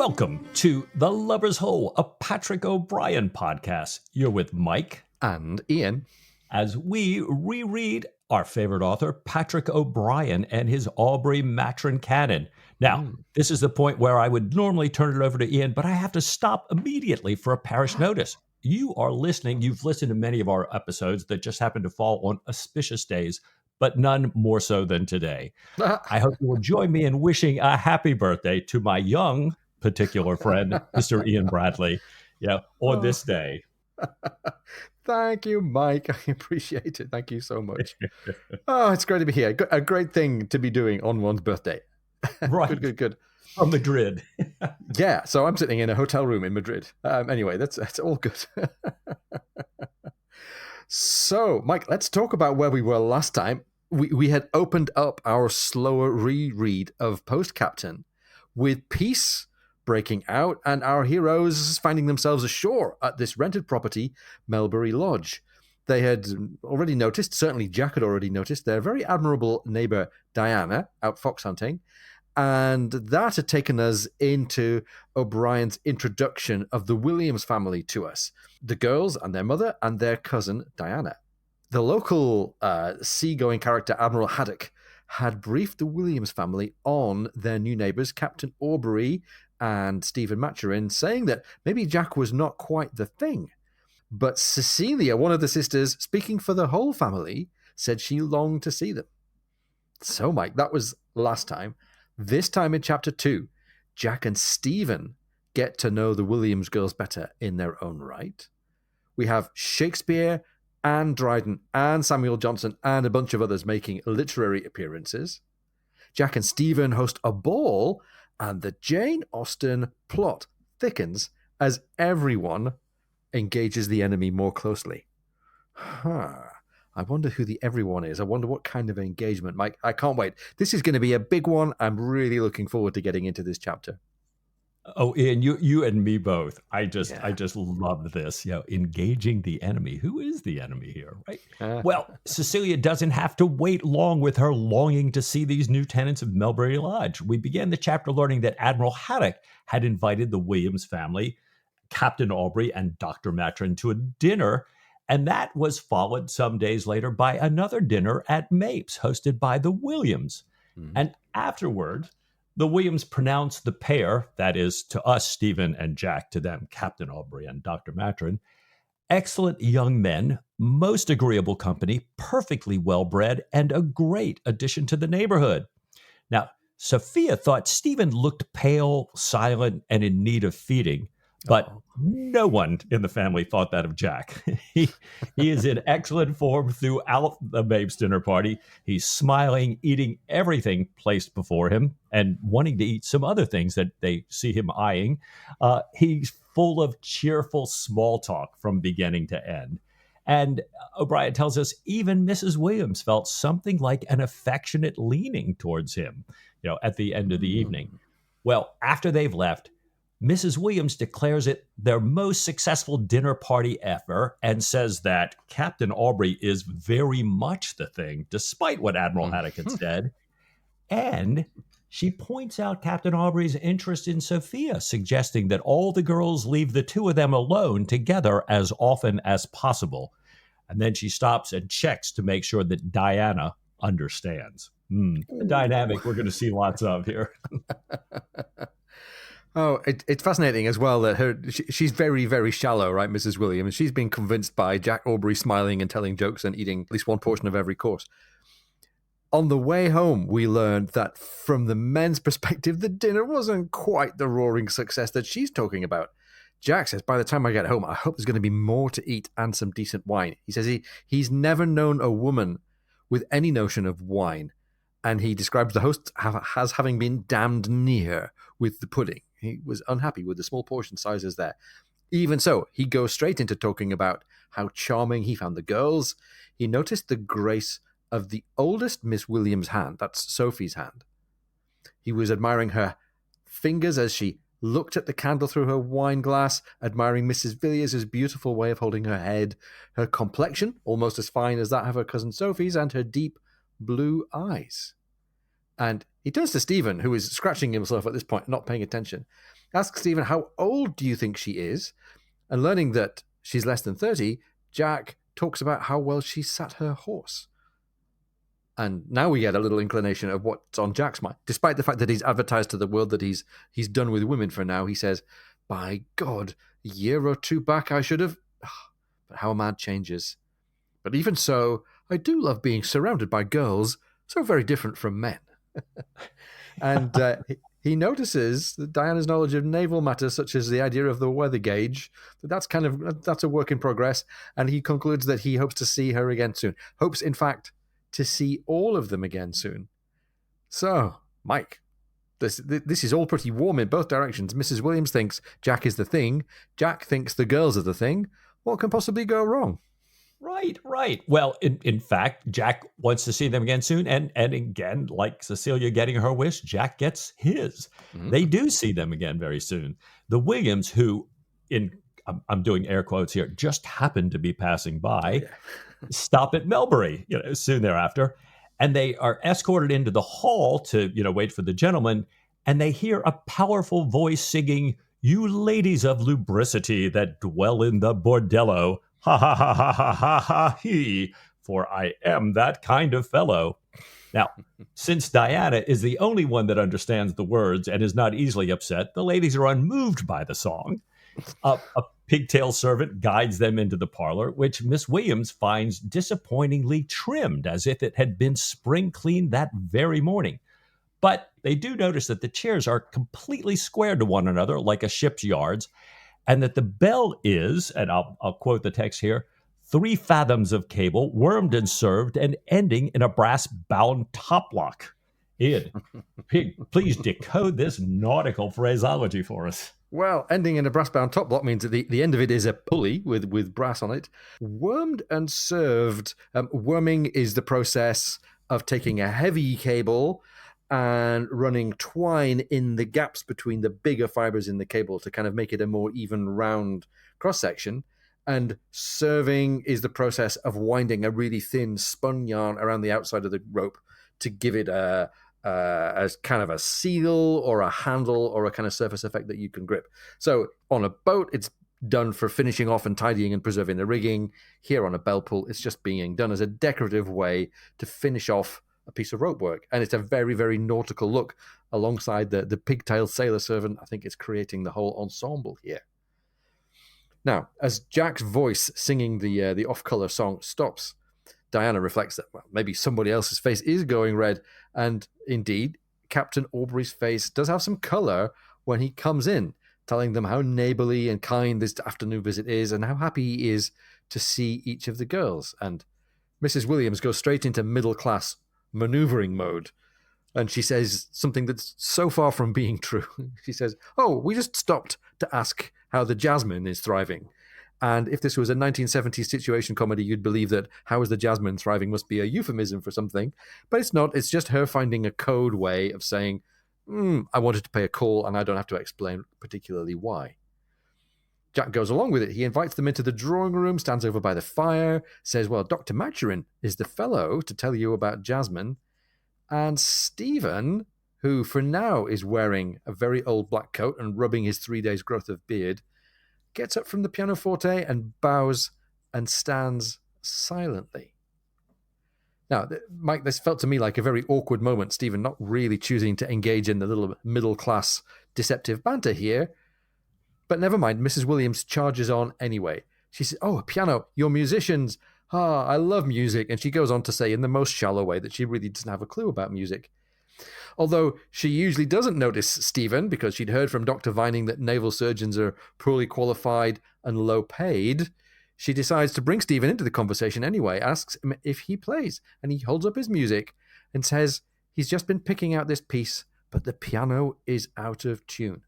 Welcome to The Lover's Hole, a Patrick O'Brian podcast. You're with Mike and Ian as we reread our favorite author, Patrick O'Brian, and his Aubrey Maturin canon. Now, this is the point where I would normally turn it over to Ian, but I have to stop immediately for a parish notice. You've listened to many of our episodes that just happen to fall on auspicious days, but none more so than today. I hope you will join me in wishing a happy birthday to my young particular friend, Mr. Ian Bradley, on this day. Thank you, Mike. I appreciate it. Thank you so much. Oh, it's great to be here. A great thing to be doing on one's birthday. Right. Good. From Madrid. Yeah, so I'm sitting in a hotel room in Madrid. Anyway, that's all good. So, Mike, let's talk about where we were last time. We had opened up our slower reread of Post Captain with peace breaking out and our heroes finding themselves ashore at this rented property, Melbury Lodge. They had already noticed, certainly Jack had already noticed, their very admirable neighbor Diana out fox hunting. And that had taken us into O'Brien's introduction of the Williams family to us, the girls and their mother and their cousin Diana. The local seagoing character Admiral Haddock had briefed the Williams family on their new neighbors, Captain Aubrey and Stephen Maturin, saying that maybe Jack was not quite the thing. But Cecilia, one of the sisters, speaking for the whole family, said she longed to see them. So, Mike, that was last time. This time in Chapter 2, Jack and Stephen get to know the Williams girls better in their own right. We have Shakespeare and Dryden and Samuel Johnson and a bunch of others making literary appearances. Jack and Stephen host a ball, and the Jane Austen plot thickens as everyone engages the enemy more closely. I wonder who the everyone is. I wonder what kind of engagement. Mike, I can't wait. This is going to be a big one. I'm really looking forward to getting into this chapter. Oh, Ian, you and me both. I just love this. Engaging the enemy. Who is the enemy here, right? Well, Cecilia doesn't have to wait long with her longing to see these new tenants of Melbury Lodge. We began the chapter learning that Admiral Haddock had invited the Williams family, Captain Aubrey, and Dr. Maturin to a dinner, and that was followed some days later by another dinner at Mapes, hosted by the Williams. And afterward, the Williams pronounced the pair, that is, to us, Stephen and Jack, to them, Captain Aubrey and Dr. Maturin, excellent young men, most agreeable company, perfectly well-bred, and a great addition to the neighborhood. Now, Sophia thought Stephen looked pale, silent, and in need of feeding, but no one in the family thought that of Jack. He is in excellent form throughout the Mapes dinner party. He's smiling, eating everything placed before him, and wanting to eat some other things that they see him eyeing. He's full of cheerful small talk from beginning to end. And O'Brian tells us even Mrs. Williams felt something like an affectionate leaning towards him, at the end of the evening. Well, after they've left, Mrs. Williams declares it their most successful dinner party ever and says that Captain Aubrey is very much the thing, despite what Admiral Haddock had said. And she points out Captain Aubrey's interest in Sophia, suggesting that all the girls leave the two of them alone together as often as possible. And then she stops and checks to make sure that Diana understands. A dynamic we're going to see lots of here. Oh, it's fascinating as well that she's very, very shallow, right, Mrs. Williams? She's been convinced by Jack Aubrey smiling and telling jokes and eating at least one portion of every course. On the way home, we learned that from the men's perspective, the dinner wasn't quite the roaring success that she's talking about. Jack says, by the time I get home, I hope there's going to be more to eat and some decent wine. He says he's never known a woman with any notion of wine, and he describes the host as having been damned near with the pudding. He was unhappy with the small portion sizes there. Even so, he goes straight into talking about how charming he found the girls. He noticed the grace of the oldest Miss Williams' hand, that's Sophie's hand. He was admiring her fingers as she looked at the candle through her wine glass, admiring Mrs. Villiers' beautiful way of holding her head, her complexion, almost as fine as that of her cousin Sophie's, and her deep blue eyes. And he turns to Stephen, who is scratching himself at this point, not paying attention. Asks Stephen, how old do you think she is? And learning that she's less than 30, Jack talks about how well she sat her horse. And now we get a little inclination of what's on Jack's mind. Despite the fact that he's advertised to the world that he's done with women for now, he says, by God, a year or two back I should have... But how a man changes. But even so, I do love being surrounded by girls, so very different from men. And he notices that Diana's knowledge of naval matters, such as the idea of the weather gauge, that's a work in progress. And he concludes that he hopes to see her again soon. Hopes, in fact, to see all of them again soon. So, Mike, this is all pretty warm in both directions. Mrs. Williams thinks Jack is the thing. Jack thinks the girls are the thing. What can possibly go wrong? Right. Well, in fact, Jack wants to see them again soon. And again, like Cecilia getting her wish, Jack gets his. Mm-hmm. They do see them again very soon. The Williams, who, I'm doing air quotes here, just happened to be passing by, stop at Melbury, soon thereafter. And they are escorted into the hall to, wait for the gentleman. And they hear a powerful voice singing, "You ladies of lubricity that dwell in the bordello, ha ha ha ha ha ha ha he, for I am that kind of fellow." Now, since Diana is the only one that understands the words and is not easily upset, the ladies are unmoved by the song. A pigtail servant guides them into the parlor, which Miss Williams finds disappointingly trimmed, as if it had been spring cleaned that very morning. But they do notice that the chairs are completely squared to one another like a ship's yards, and that the bell is, and I'll quote the text here, 3 fathoms of cable, wormed and served, and ending in a brass-bound top lock. Ian, please decode this nautical phraseology for us. Well, ending in a brass-bound top lock means that the end of it is a pulley with brass on it. Wormed and served. Worming is the process of taking a heavy cable and running twine in the gaps between the bigger fibers in the cable to kind of make it a more even round cross-section. And serving is the process of winding a really thin spun yarn around the outside of the rope to give it a kind of a seal or a handle or a kind of surface effect that you can grip. So on a boat, it's done for finishing off and tidying and preserving the rigging. Here on a bell pull, it's just being done as a decorative way to finish off a piece of rope work. And it's a very, very nautical look alongside the pigtailed sailor servant. I think it's creating the whole ensemble here. Now, as Jack's voice singing the off-color song stops, Diana reflects that, well, maybe somebody else's face is going red. And indeed, Captain Aubrey's face does have some color when he comes in, telling them how neighborly and kind this afternoon visit is and how happy he is to see each of the girls. And Mrs. Williams goes straight into middle-class maneuvering mode. And she says something that's so far from being true. She says, "Oh, we just stopped to ask how the Jasmine is thriving." And if this was a 1970s situation comedy, you'd believe that "how is the Jasmine thriving" must be a euphemism for something. But it's not. It's just her finding a code way of saying, I wanted to pay a call and I don't have to explain particularly why. Jack goes along with it. He invites them into the drawing room, stands over by the fire, says, well, Dr. Maturin is the fellow to tell you about Jasmine. And Stephen, who for now is wearing a very old black coat and rubbing his 3 days' growth of beard, gets up from the pianoforte and bows and stands silently. Now, Mike, this felt to me like a very awkward moment. Stephen not really choosing to engage in the little middle-class deceptive banter here. But never mind, Mrs. Williams charges on anyway. She says, "Oh, a piano, you're musicians. I love music." And she goes on to say in the most shallow way that she really doesn't have a clue about music. Although she usually doesn't notice Stephen because she'd heard from Dr. Vining that naval surgeons are poorly qualified and low paid, she decides to bring Stephen into the conversation anyway, asks him if he plays, and he holds up his music and says he's just been picking out this piece, but the piano is out of tune.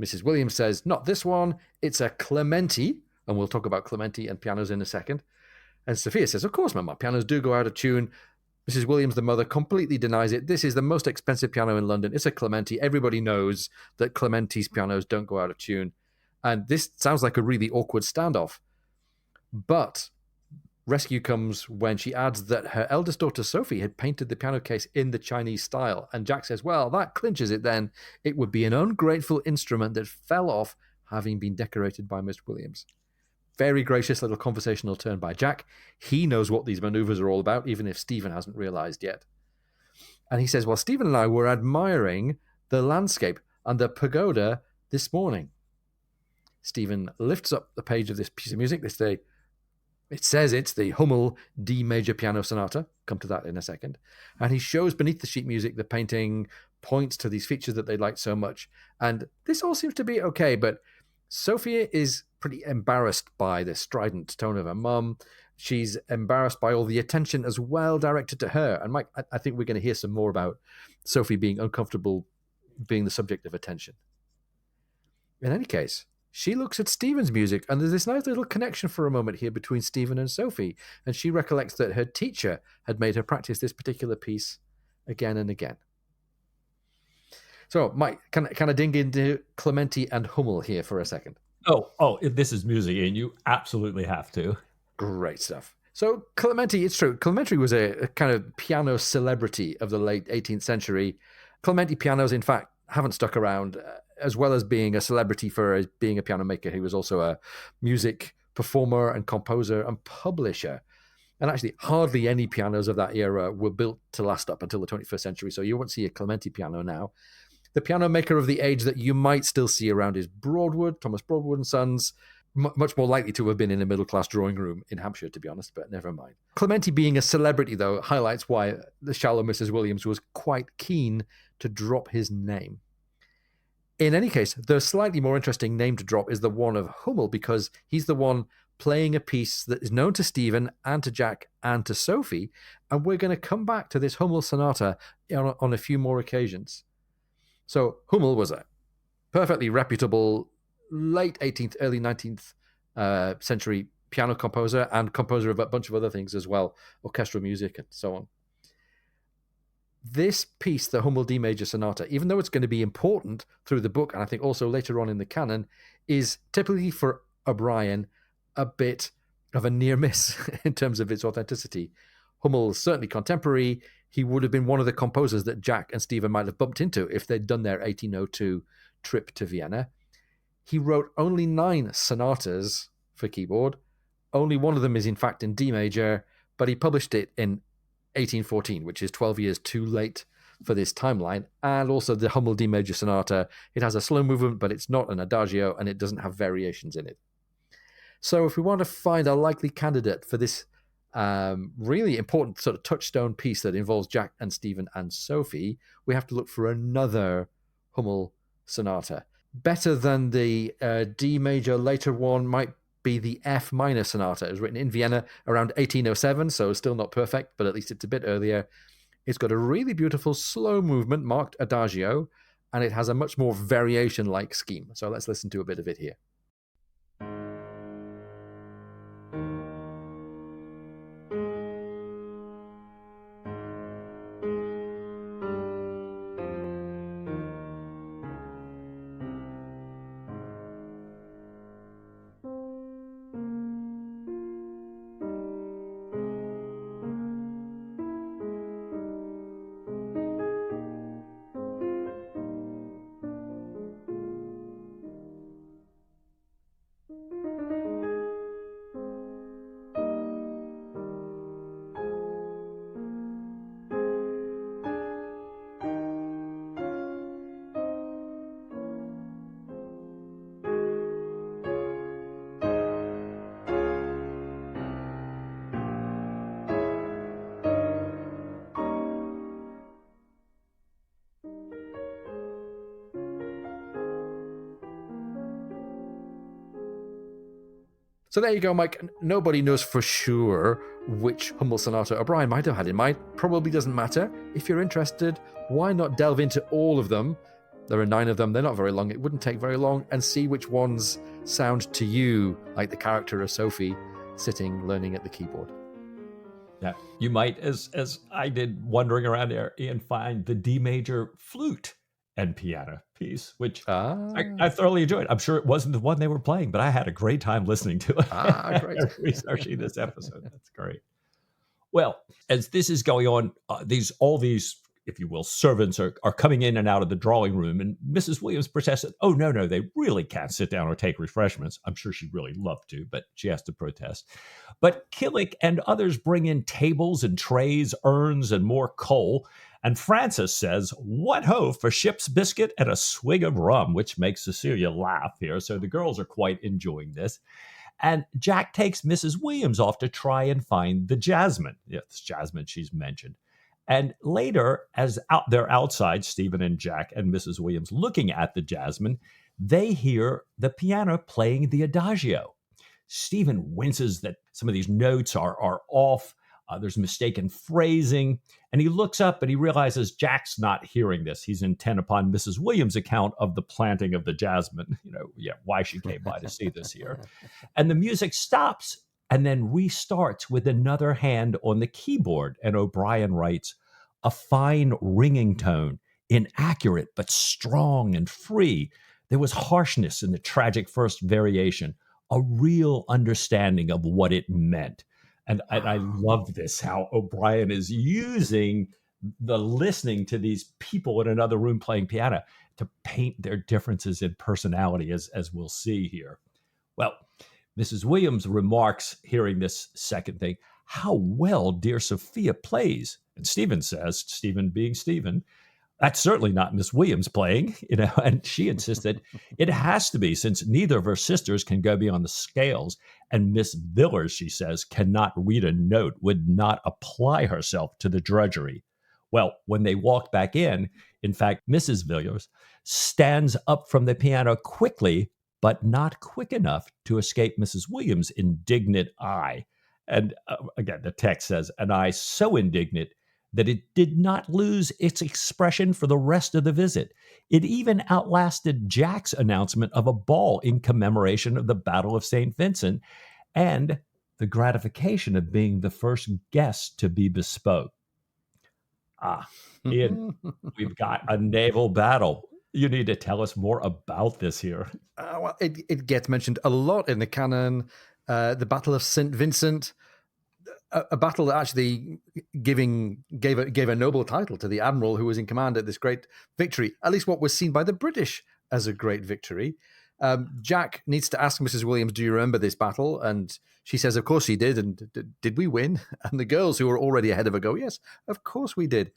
Mrs. Williams says, "Not this one, it's a Clementi," and we'll talk about Clementi and pianos in a second. And Sophia says, "Of course, Mama, pianos do go out of tune." Mrs. Williams, the mother, completely denies it. "This is the most expensive piano in London. It's a Clementi. Everybody knows that Clementi's pianos don't go out of tune." And this sounds like a really awkward standoff. But Rescue comes when she adds that her eldest daughter Sophie had painted the piano case in the Chinese style. And Jack says, well, that clinches it then. It would be an ungrateful instrument that fell off having been decorated by Miss Williams. Very gracious little conversational turn by Jack. He knows what these maneuvers are all about, even if Stephen hasn't realized yet. And he says, well, Stephen and I were admiring the landscape and the pagoda this morning. Stephen lifts up the page of this piece of music. It says it's the Hummel D major piano sonata. Come to that in a second. And he shows beneath the sheet music the painting points to these features that they liked so much. And this all seems to be okay, but Sophia is pretty embarrassed by the strident tone of her mum. She's embarrassed by all the attention as well directed to her. And Mike, I think we're going to hear some more about Sophie being uncomfortable being the subject of attention. In any case, she looks at Stephen's music, and there's this nice little connection for a moment here between Stephen and Sophie, and she recollects that her teacher had made her practice this particular piece again and again. So, Mike, can I ding into Clementi and Hummel here for a second? Oh, this is music, and you absolutely have to. Great stuff. So, Clementi, it's true. Clementi was a kind of piano celebrity of the late 18th century. Clementi pianos, in fact, haven't stuck around. As well as being a celebrity for being a piano maker, he was also a music performer and composer and publisher. And actually, hardly any pianos of that era were built to last up until the 21st century, so you won't see a Clementi piano now. The piano maker of the age that you might still see around is Broadwood, Thomas Broadwood and Sons, much more likely to have been in a middle-class drawing room in Hampshire, to be honest, but never mind. Clementi being a celebrity, though, highlights why the shallow Mrs. Williams was quite keen to drop his name. In any case, the slightly more interesting name to drop is the one of Hummel, because he's the one playing a piece that is known to Stephen and to Jack and to Sophie, and we're going to come back to this Hummel sonata on a few more occasions. So Hummel was a perfectly reputable late 18th, early 19th century piano composer and composer of a bunch of other things as well, orchestral music and so on. This piece, the Hummel D major sonata, even though it's going to be important through the book, and I think also later on in the canon, is typically for O'Brien a bit of a near miss in terms of its authenticity. Hummel's certainly contemporary. He would have been one of the composers that Jack and Stephen might have bumped into if they'd done their 1802 trip to Vienna. He wrote only 9 sonatas for keyboard. Only one of them is in fact in D major, but he published it in 1814, which is 12 years too late for this timeline. And also the Hummel D major sonata, it has a slow movement, but it's not an adagio, and it doesn't have variations in it. So if we want to find a likely candidate for this really important sort of touchstone piece that involves Jack and Stephen and Sophie, we have to look for another Hummel sonata. Better than the D major later one might be the F minor sonata. It was written in Vienna around 1807, so still not perfect, but at least it's a bit earlier. It's got a really beautiful slow movement marked adagio, and it has a much more variation-like scheme. So let's listen to a bit of it here. So there you go, Mike. Nobody knows for sure which Hummel sonata O'Brien might have had in mind. Probably doesn't matter. If you're interested, why not delve into all of them? There are 9 of them. They're not very long. It wouldn't take very long. And see which ones sound to you like the character of Sophie sitting learning at the keyboard. Yeah, you might, as I did wandering around there, and find the D major flute and piano piece, which I thoroughly enjoyed. I'm sure it wasn't the one they were playing, but I had a great time listening to it. Great. Researching this episode. That's great. Well, as this is going on, all these, if you will, servants are coming in and out of the drawing room, and Mrs. Williams protests, "Oh, no, they really can't sit down or take refreshments." I'm sure she'd really love to, but she has to protest. But Killick and others bring in tables and trays, urns, and more coal. And Frances says, "What ho for ship's biscuit and a swig of rum," which makes Cecilia laugh here. So the girls are quite enjoying this. And Jack takes Mrs. Williams off to try and find the Jasmine. Yes, Jasmine she's mentioned. And later, as they're outside, Stephen and Jack and Mrs. Williams looking at the Jasmine, they hear the piano playing the Adagio. Stephen winces that some of these notes are off. There's mistaken phrasing. And he looks up and he realizes Jack's not hearing this. He's intent upon Mrs. Williams' account of the planting of the Jasmine, why she came by to see this here. And the music stops and then restarts with another hand on the keyboard. And O'Brien writes, "A fine ringing tone, inaccurate but strong and free. There was harshness in the tragic first variation, a real understanding of what it meant." And I love this, how O'Brien is using the listening to these people in another room playing piano to paint their differences in personality, as we'll see here. Well, Mrs. Williams remarks, hearing this second thing, "How well dear Sophia plays." And Stephen says, Stephen being Stephen, "That's certainly not Miss Williams playing," and she insisted it has to be, since neither of her sisters can go beyond the scales. And Miss Villars, she says, cannot read a note, would not apply herself to the drudgery. Well, when they walked back in fact, Mrs. Villars stands up from the piano quickly, but not quick enough to escape Mrs. Williams' indignant eye. And again, the text says, "An eye so indignant that it did not lose its expression for the rest of the visit. It even outlasted Jack's announcement of a ball in commemoration of the Battle of St. Vincent and the gratification of being the first guest to be bespoke." Ian, we've got a naval battle. You need to tell us more about this here. Well, it gets mentioned a lot in the canon. The Battle of St. Vincent, a battle that actually gave a noble title to the admiral who was in command at this great victory, at least what was seen by the British as a great victory. Jack needs to ask Mrs. Williams, "Do you remember this battle?" And she says, "Of course she did." And did we win? And the girls, who were already ahead of her, go, "Yes, of course we did."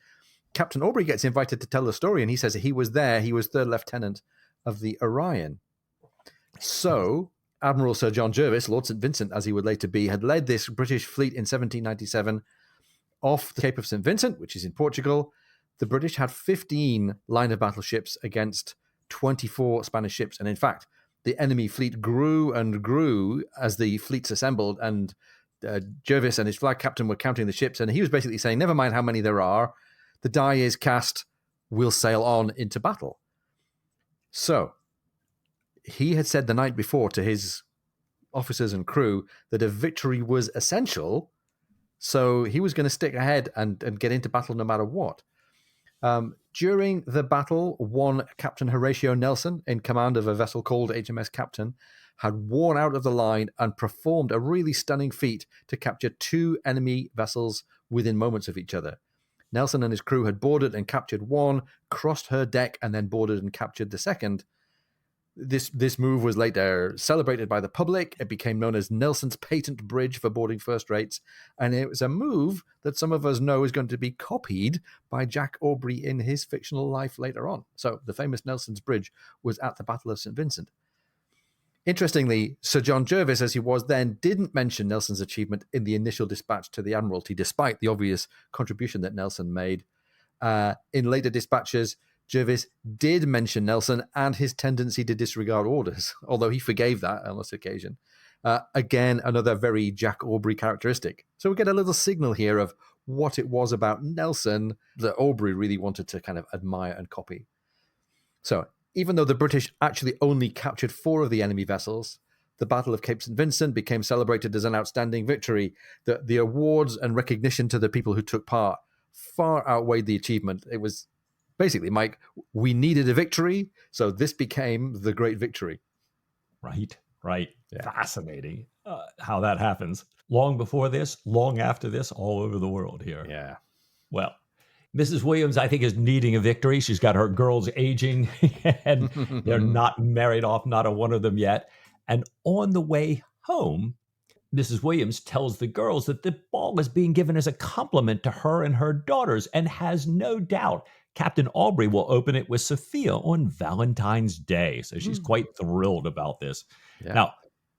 Captain Aubrey gets invited to tell the story, and he says he was there. He was third lieutenant of the Orion. So Admiral Sir John Jervis, Lord St. Vincent, as he would later be, had led this British fleet in 1797 off the Cape of St. Vincent, which is in Portugal. The British had 15 line of battle ships against 24 Spanish ships. And in fact, the enemy fleet grew and grew as the fleets assembled. And Jervis and his flag captain were counting the ships. And he was basically saying, never mind how many there are, the die is cast, we'll sail on into battle. So he had said the night before to his officers and crew that a victory was essential. So he was going to stick ahead and get into battle no matter what. During the battle, one Captain Horatio Nelson, in command of a vessel called HMS Captain, had worn out of the line and performed a really stunning feat to capture 2 enemy vessels within moments of each other. Nelson and his crew had boarded and captured one, crossed her deck, and then boarded and captured the second. This move was later celebrated by the public. It became known as Nelson's Patent Bridge for boarding first rates, and it was a move that some of us know is going to be copied by Jack Aubrey in his fictional life later on. So the famous Nelson's Bridge was at the Battle of St. Vincent. Interestingly, Sir John Jervis, as he was then, didn't mention Nelson's achievement in the initial dispatch to the Admiralty, despite the obvious contribution that Nelson made. In later dispatches, Jervis did mention Nelson and his tendency to disregard orders, although he forgave that on this occasion. Again, another very Jack Aubrey characteristic. So we get a little signal here of what it was about Nelson that Aubrey really wanted to kind of admire and copy. So even though the British actually only captured 4 of the enemy vessels, the Battle of Cape St. Vincent became celebrated as an outstanding victory. The awards and recognition to the people who took part far outweighed the achievement. It was Basically, Mike, we needed a victory, so this became the great victory. Right. Yeah. Fascinating how that happens. Long before this, long after this, all over the world here. Yeah. Well, Mrs. Williams, I think, is needing a victory. She's got her girls aging, and they're not married off, not a one of them yet. And on the way home, Mrs. Williams tells the girls that the ball is being given as a compliment to her and her daughters, and has no doubt Captain Aubrey will open it with Sophia on Valentine's Day. So she's quite thrilled about this. Yeah. Now,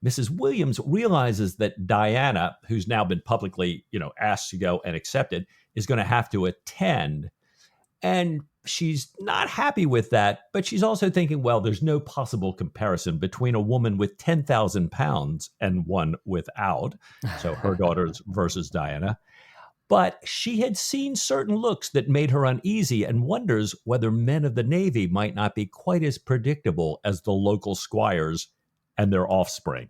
Mrs. Williams realizes that Diana, who's now been publicly, asked to go and accepted, is going to have to attend. And she's not happy with that, but she's also thinking, well, there's no possible comparison between a woman with 10,000 pounds and one without. So her daughters versus Diana. But she had seen certain looks that made her uneasy and wonders whether men of the Navy might not be quite as predictable as the local squires and their offspring.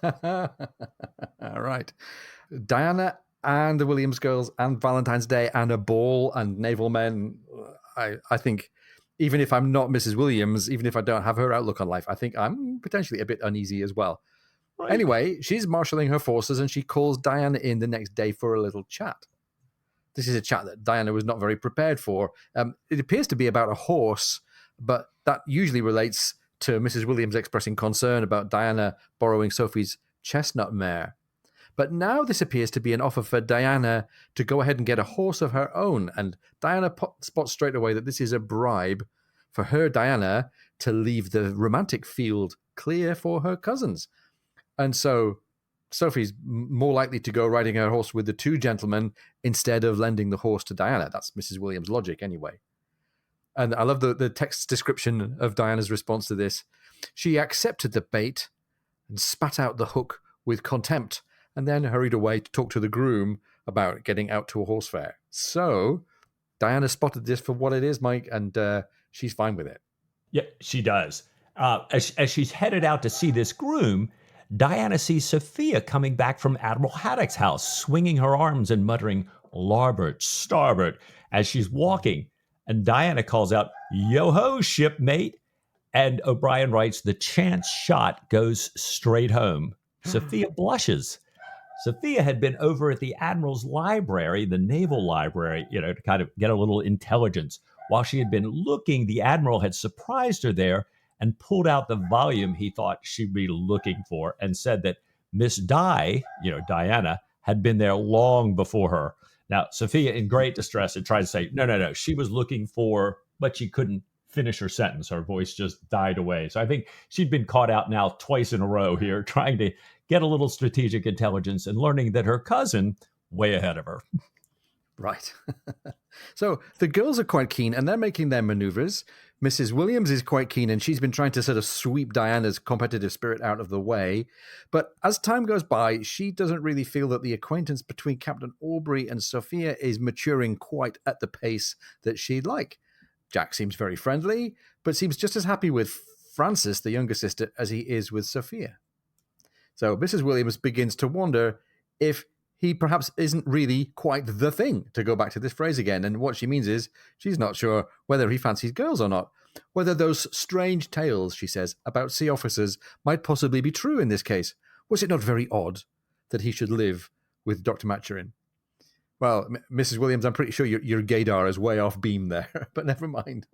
All right. Diana and the Williams girls and Valentine's Day and a ball and naval men. I think even if I'm not Mrs. Williams, even if I don't have her outlook on life, I think I'm potentially a bit uneasy as well. Right. Anyway, she's marshalling her forces and she calls Diana in the next day for a little chat. This is a chat that Diana was not very prepared for. It appears to be about a horse, but that usually relates to Mrs. Williams expressing concern about Diana borrowing Sophie's chestnut mare. But now this appears to be an offer for Diana to go ahead and get a horse of her own. And Diana spots straight away that this is a bribe for her, Diana, to leave the romantic field clear for her cousins. And so Sophie's more likely to go riding her horse with the two gentlemen instead of lending the horse to Diana. That's Mrs. Williams' logic anyway. And I love the text description of Diana's response to this. She accepted the bait and spat out the hook with contempt, and then hurried away to talk to the groom about getting out to a horse fair. So Diana spotted this for what it is, Mike, and she's fine with it. Yeah, she does. As she's headed out to see this groom, Diana sees Sophia coming back from Admiral Haddock's house, swinging her arms and muttering, "Larboard, starboard," as she's walking. And Diana calls out, "Yo-ho, shipmate." And O'Brien writes, "The chance shot goes straight home." Sophia blushes. Sophia had been over at the Admiral's library, the naval library, to kind of get a little intelligence. While she had been looking, the Admiral had surprised her there and pulled out the volume he thought she'd be looking for and said that Miss Diana, had been there long before her. Now, Sophia, in great distress, had tried to say, no, she was looking for, but she couldn't finish her sentence. Her voice just died away. So I think she'd been caught out now twice in a row here, trying to get a little strategic intelligence and learning that her cousin, way ahead of her. Right. So the girls are quite keen and they're making their maneuvers. Mrs. Williams is quite keen and she's been trying to sort of sweep Diana's competitive spirit out of the way. But as time goes by, she doesn't really feel that the acquaintance between Captain Aubrey and Sophia is maturing quite at the pace that she'd like. Jack seems very friendly, but seems just as happy with Frances, the younger sister, as he is with Sophia. So Mrs. Williams begins to wonder if he perhaps isn't really quite the thing, to go back to this phrase again. And what she means is she's not sure whether he fancies girls or not, whether those strange tales, she says, about sea officers might possibly be true in this case. Was it not very odd that he should live with Dr. Maturin? Well, Mrs. Williams, I'm pretty sure your gaydar is way off beam there, but never mind.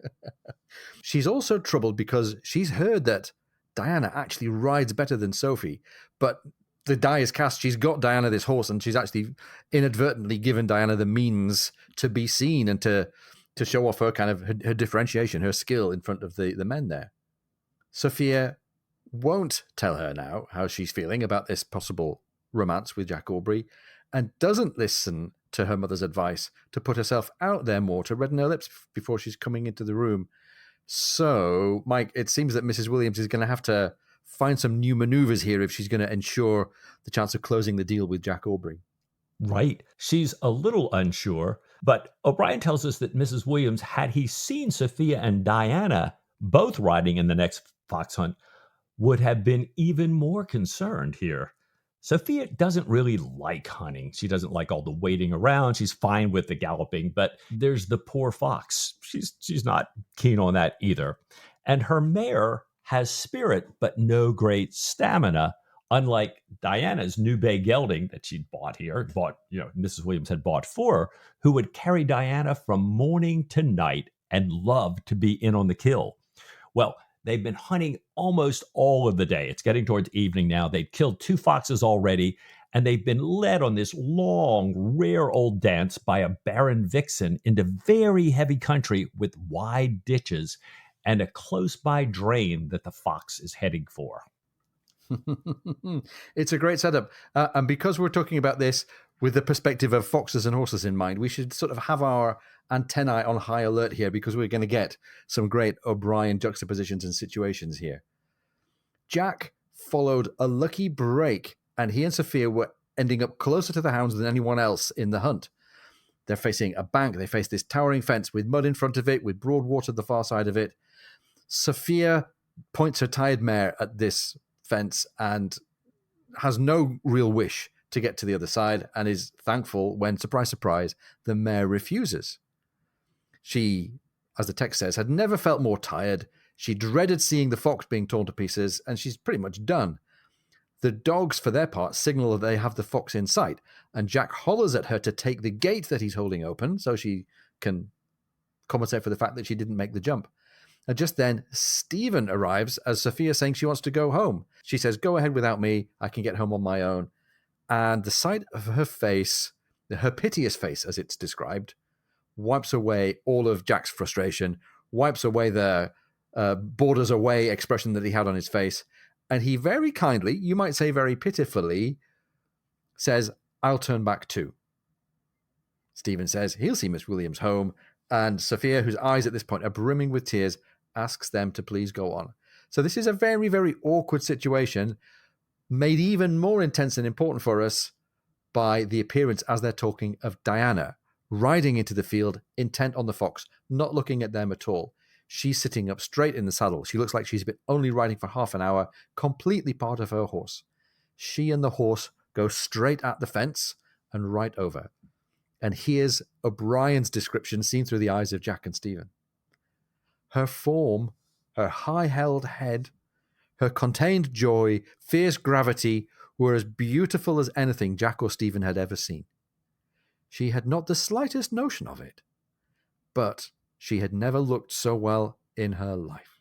She's also troubled because she's heard that Diana actually rides better than Sophie, but the die is cast. She's got Diana this horse, and she's actually inadvertently given Diana the means to be seen and to show off her kind of her differentiation, her skill in front of the men there. Sophia won't tell her now how she's feeling about this possible romance with Jack Aubrey, and doesn't listen to her mother's advice to put herself out there more, to redden her lips before she's coming into the room. So, Mike, it seems that Mrs. Williams is going to have to find some new maneuvers here if she's going to ensure the chance of closing the deal with Jack Aubrey. Right. She's a little unsure, but O'Brien tells us that Mrs. Williams, had he seen Sophia and Diana both riding in the next fox hunt, would have been even more concerned here. Sophia doesn't really like hunting. She doesn't like all the waiting around. She's fine with the galloping, but there's the poor fox. She's not keen on that either. And her mare has spirit, but no great stamina, unlike Diana's new bay gelding that she'd Mrs. Williams had bought for her, who would carry Diana from morning to night and love to be in on the kill. Well, they've been hunting almost all of the day. It's getting towards evening now. They've killed 2 foxes already, and they've been led on this long, rare old dance by a barren vixen into very heavy country with wide ditches and a close-by drain that the fox is heading for. It's a great setup. And because we're talking about this with the perspective of foxes and horses in mind, we should sort of have our antennae on high alert here, because we're going to get some great O'Brien juxtapositions and situations here. Jack followed a lucky break, and he and Sophia were ending up closer to the hounds than anyone else in the hunt. They're facing a bank. They face this towering fence with mud in front of it, with broad water at the far side of it. Sophia points her tired mare at this fence and has no real wish to get to the other side, and is thankful when, surprise, surprise, the mare refuses. She, as the text says, had never felt more tired. She dreaded seeing the fox being torn to pieces, and she's pretty much done. The dogs, for their part, signal that they have the fox in sight, and Jack hollers at her to take the gate that he's holding open so she can compensate for the fact that she didn't make the jump. And just then, Stephen arrives as Sophia saying she wants to go home. She says, "Go ahead without me. I can get home on my own." And the sight of her face, her piteous face as it's described, wipes away all of Jack's frustration, wipes away the borders away expression that he had on his face. And he very kindly, you might say very pitifully, says, "I'll turn back too." Stephen says he'll see Miss Williams home, and Sophia, whose eyes at this point are brimming with tears, asks them to please go on. So this is a very, very awkward situation, made even more intense and important for us by the appearance, as they're talking, of Diana riding into the field, intent on the fox, not looking at them at all. She's sitting up straight in the saddle. She looks like she's been only riding for half an hour, completely part of her horse. She and the horse go straight at the fence and right over. And here's O'Brien's description seen through the eyes of Jack and Stephen. Her form, her high-held head, her contained joy, fierce gravity were as beautiful as anything Jack or Stephen had ever seen. She had not the slightest notion of it, but she had never looked so well in her life.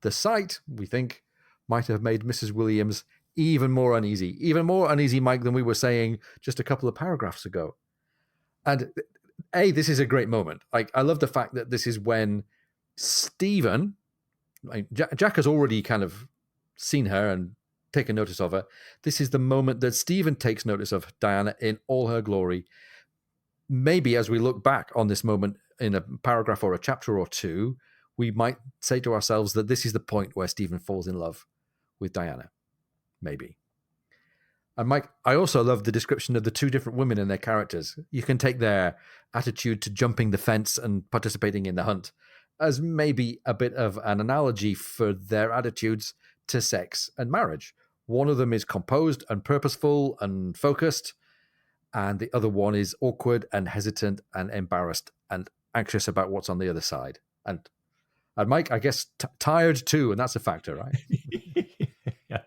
The sight, we think, might have made Mrs. Williams even more uneasy, Mike, than we were saying just a couple of paragraphs ago. And this is a great moment. I love the fact that this is when Stephen, Jack has already kind of seen her and taken notice of her. This is the moment that Stephen takes notice of Diana in all her glory. Maybe as we look back on this moment in a paragraph or a chapter or two, we might say to ourselves that this is the point where Stephen falls in love with Diana. Maybe. And Mike, I also love the description of the two different women and their characters. You can take their attitude to jumping the fence and participating in the hunt as maybe a bit of an analogy for their attitudes to sex and marriage. One of them is composed and purposeful and focused, and the other one is awkward and hesitant and embarrassed and anxious about what's on the other side. And Mike, I guess tired too, and that's a factor, right? Yeah,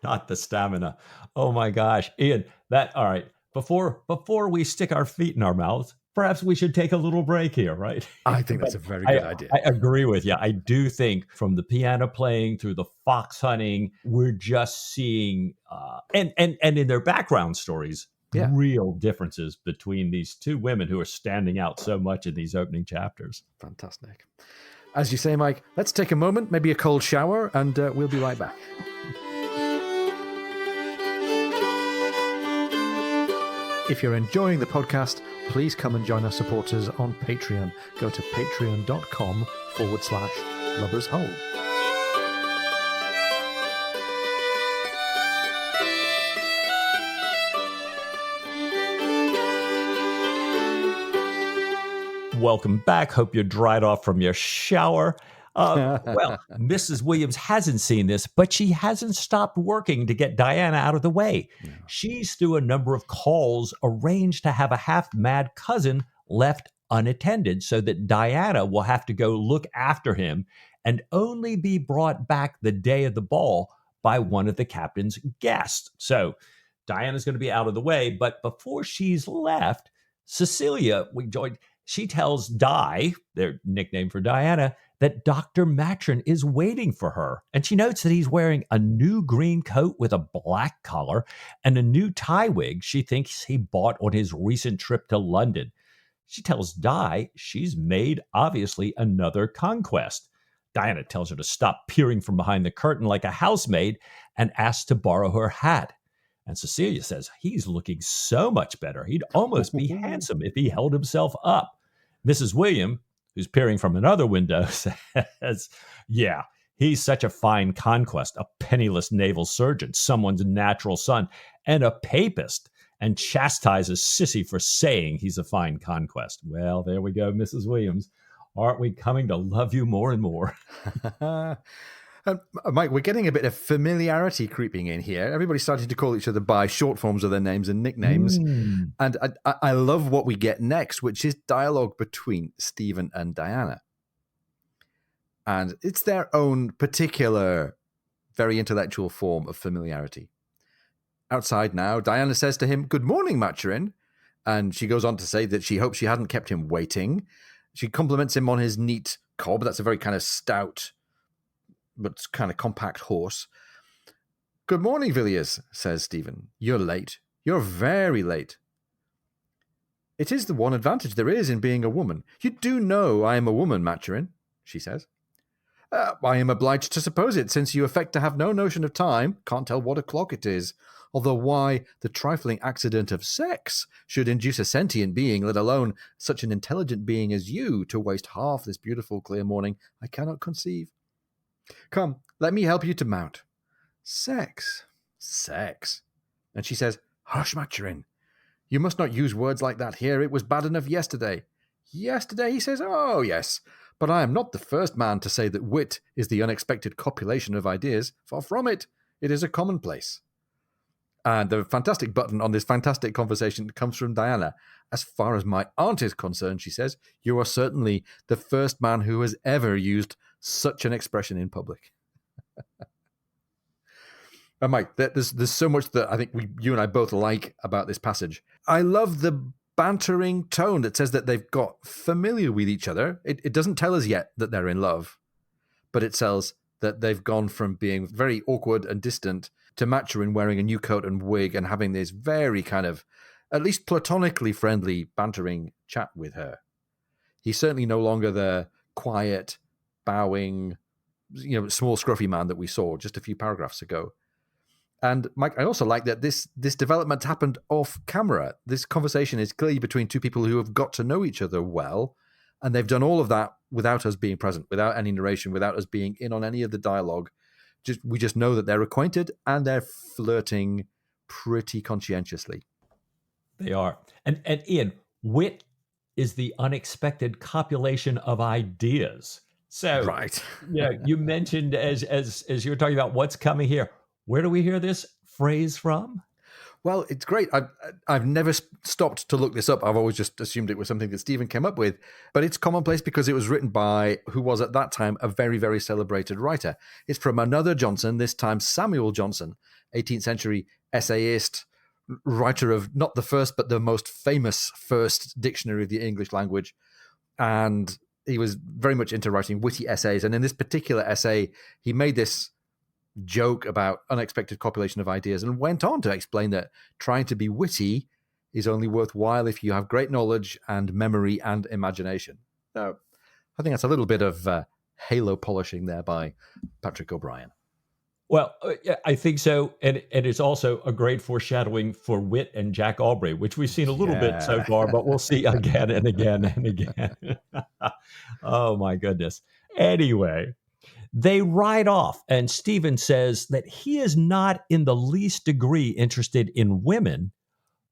not the stamina. Oh my gosh, Ian, all right. Before we stick our feet in our mouths, perhaps we should take a little break here, right? I think that's a very good idea. I agree with you. I do think from the piano playing through the fox hunting, we're just seeing, and in their background stories, real differences between these two women who are standing out so much in these opening chapters. Fantastic. As you say, Mike, let's take a moment, maybe a cold shower, and we'll be right back. If you're enjoying the podcast, please come and join our supporters on Patreon. Go to patreon.com/LubbersHole. Welcome back. Hope you dried off from your shower. Well, Mrs. Williams hasn't seen this, but she hasn't stopped working to get Diana out of the way. No. She's, through a number of calls, arranged to have a half-mad cousin left unattended so that Diana will have to go look after him and only be brought back the day of the ball by one of the captain's guests. So Diana's going to be out of the way, but before she's left, Cecilia, she tells Di, their nickname for Diana, that Dr. Matron is waiting for her. And she notes that he's wearing a new green coat with a black collar and a new tie wig she thinks he bought on his recent trip to London. She tells Di she's made, obviously, another conquest. Diana tells her to stop peering from behind the curtain like a housemaid and asks to borrow her hat. And Cecilia says he's looking so much better. He'd almost be handsome if he held himself up. Mrs. William, who's peering from another window, says, yeah, he's such a fine conquest, a penniless naval surgeon, someone's natural son, and a papist, and chastises Sissy for saying he's a fine conquest. Well, there we go, Mrs. Williams. Aren't we coming to love you more and more? Mike, we're getting a bit of familiarity creeping in here. Everybody's starting to call each other by short forms of their names and nicknames. And I love what we get next, which is dialogue between Stephen and Diana. And it's their own particular, very intellectual form of familiarity. Outside now, Diana says to him, "Good morning, Maturin." And she goes on to say that she hopes she hadn't kept him waiting. She compliments him on his neat cob. That's a very kind of stout but kind of compact horse. "Good morning, Villiers," says Stephen. "You're late. You're very late." "It is the one advantage there is in being a woman. You do know I am a woman, Maturin," she says. "I am obliged to suppose it, since you affect to have no notion of time, can't tell what o'clock it is. Although why the trifling accident of sex should induce a sentient being, let alone such an intelligent being as you, to waste half this beautiful clear morning, I cannot conceive. Come, let me help you to mount." Sex. And she says, "Hush, Maturin. You must not use words like that here. It was bad enough yesterday." "Yesterday," he says. "Oh, yes. But I am not the first man to say that wit is the unexpected copulation of ideas. Far from it. It is a commonplace." And the fantastic button on this fantastic conversation comes from Diana. "As far as my aunt is concerned," she says, "you are certainly the first man who has ever used such an expression in public." And Mike, there's so much that I think you and I both like about this passage. I love the bantering tone that says that they've got familiar with each other. It doesn't tell us yet that they're in love, but it tells that they've gone from being very awkward and distant to Maturin wearing a new coat and wig and having this very kind of, at least platonically friendly, bantering chat with her. He's certainly no longer the quiet, bowing, small scruffy man that we saw just a few paragraphs ago. And Mike, I also like that this development happened off camera. This conversation is clearly between two people who have got to know each other well, and they've done all of that without us being present, without any narration, without us being in on any of the dialogue. We just know that they're acquainted and they're flirting pretty conscientiously. They are. And Ian, wit is the unexpected copulation of ideas. So, right. Yeah, you mentioned as you were talking about what's coming here. Where do we hear this phrase from? Well, it's great. I've never stopped to look this up. I've always just assumed it was something that Stephen came up with. But it's commonplace because it was written by who was at that time a very, very celebrated writer. It's from another Johnson, this time Samuel Johnson, 18th century essayist, writer of not the first, but the most famous first dictionary of the English language. And he was very much into writing witty essays. And in this particular essay, he made this joke about unexpected copulation of ideas and went on to explain that trying to be witty is only worthwhile if you have great knowledge and memory and imagination. So I think that's a little bit of halo polishing there by Patrick O'Brien. Well, I think so. And it's also a great foreshadowing for wit and Jack Aubrey, which we've seen a little bit so far, but we'll see again and again and again. Oh, my goodness. Anyway, they ride off, and Stephen says that he is not in the least degree interested in women,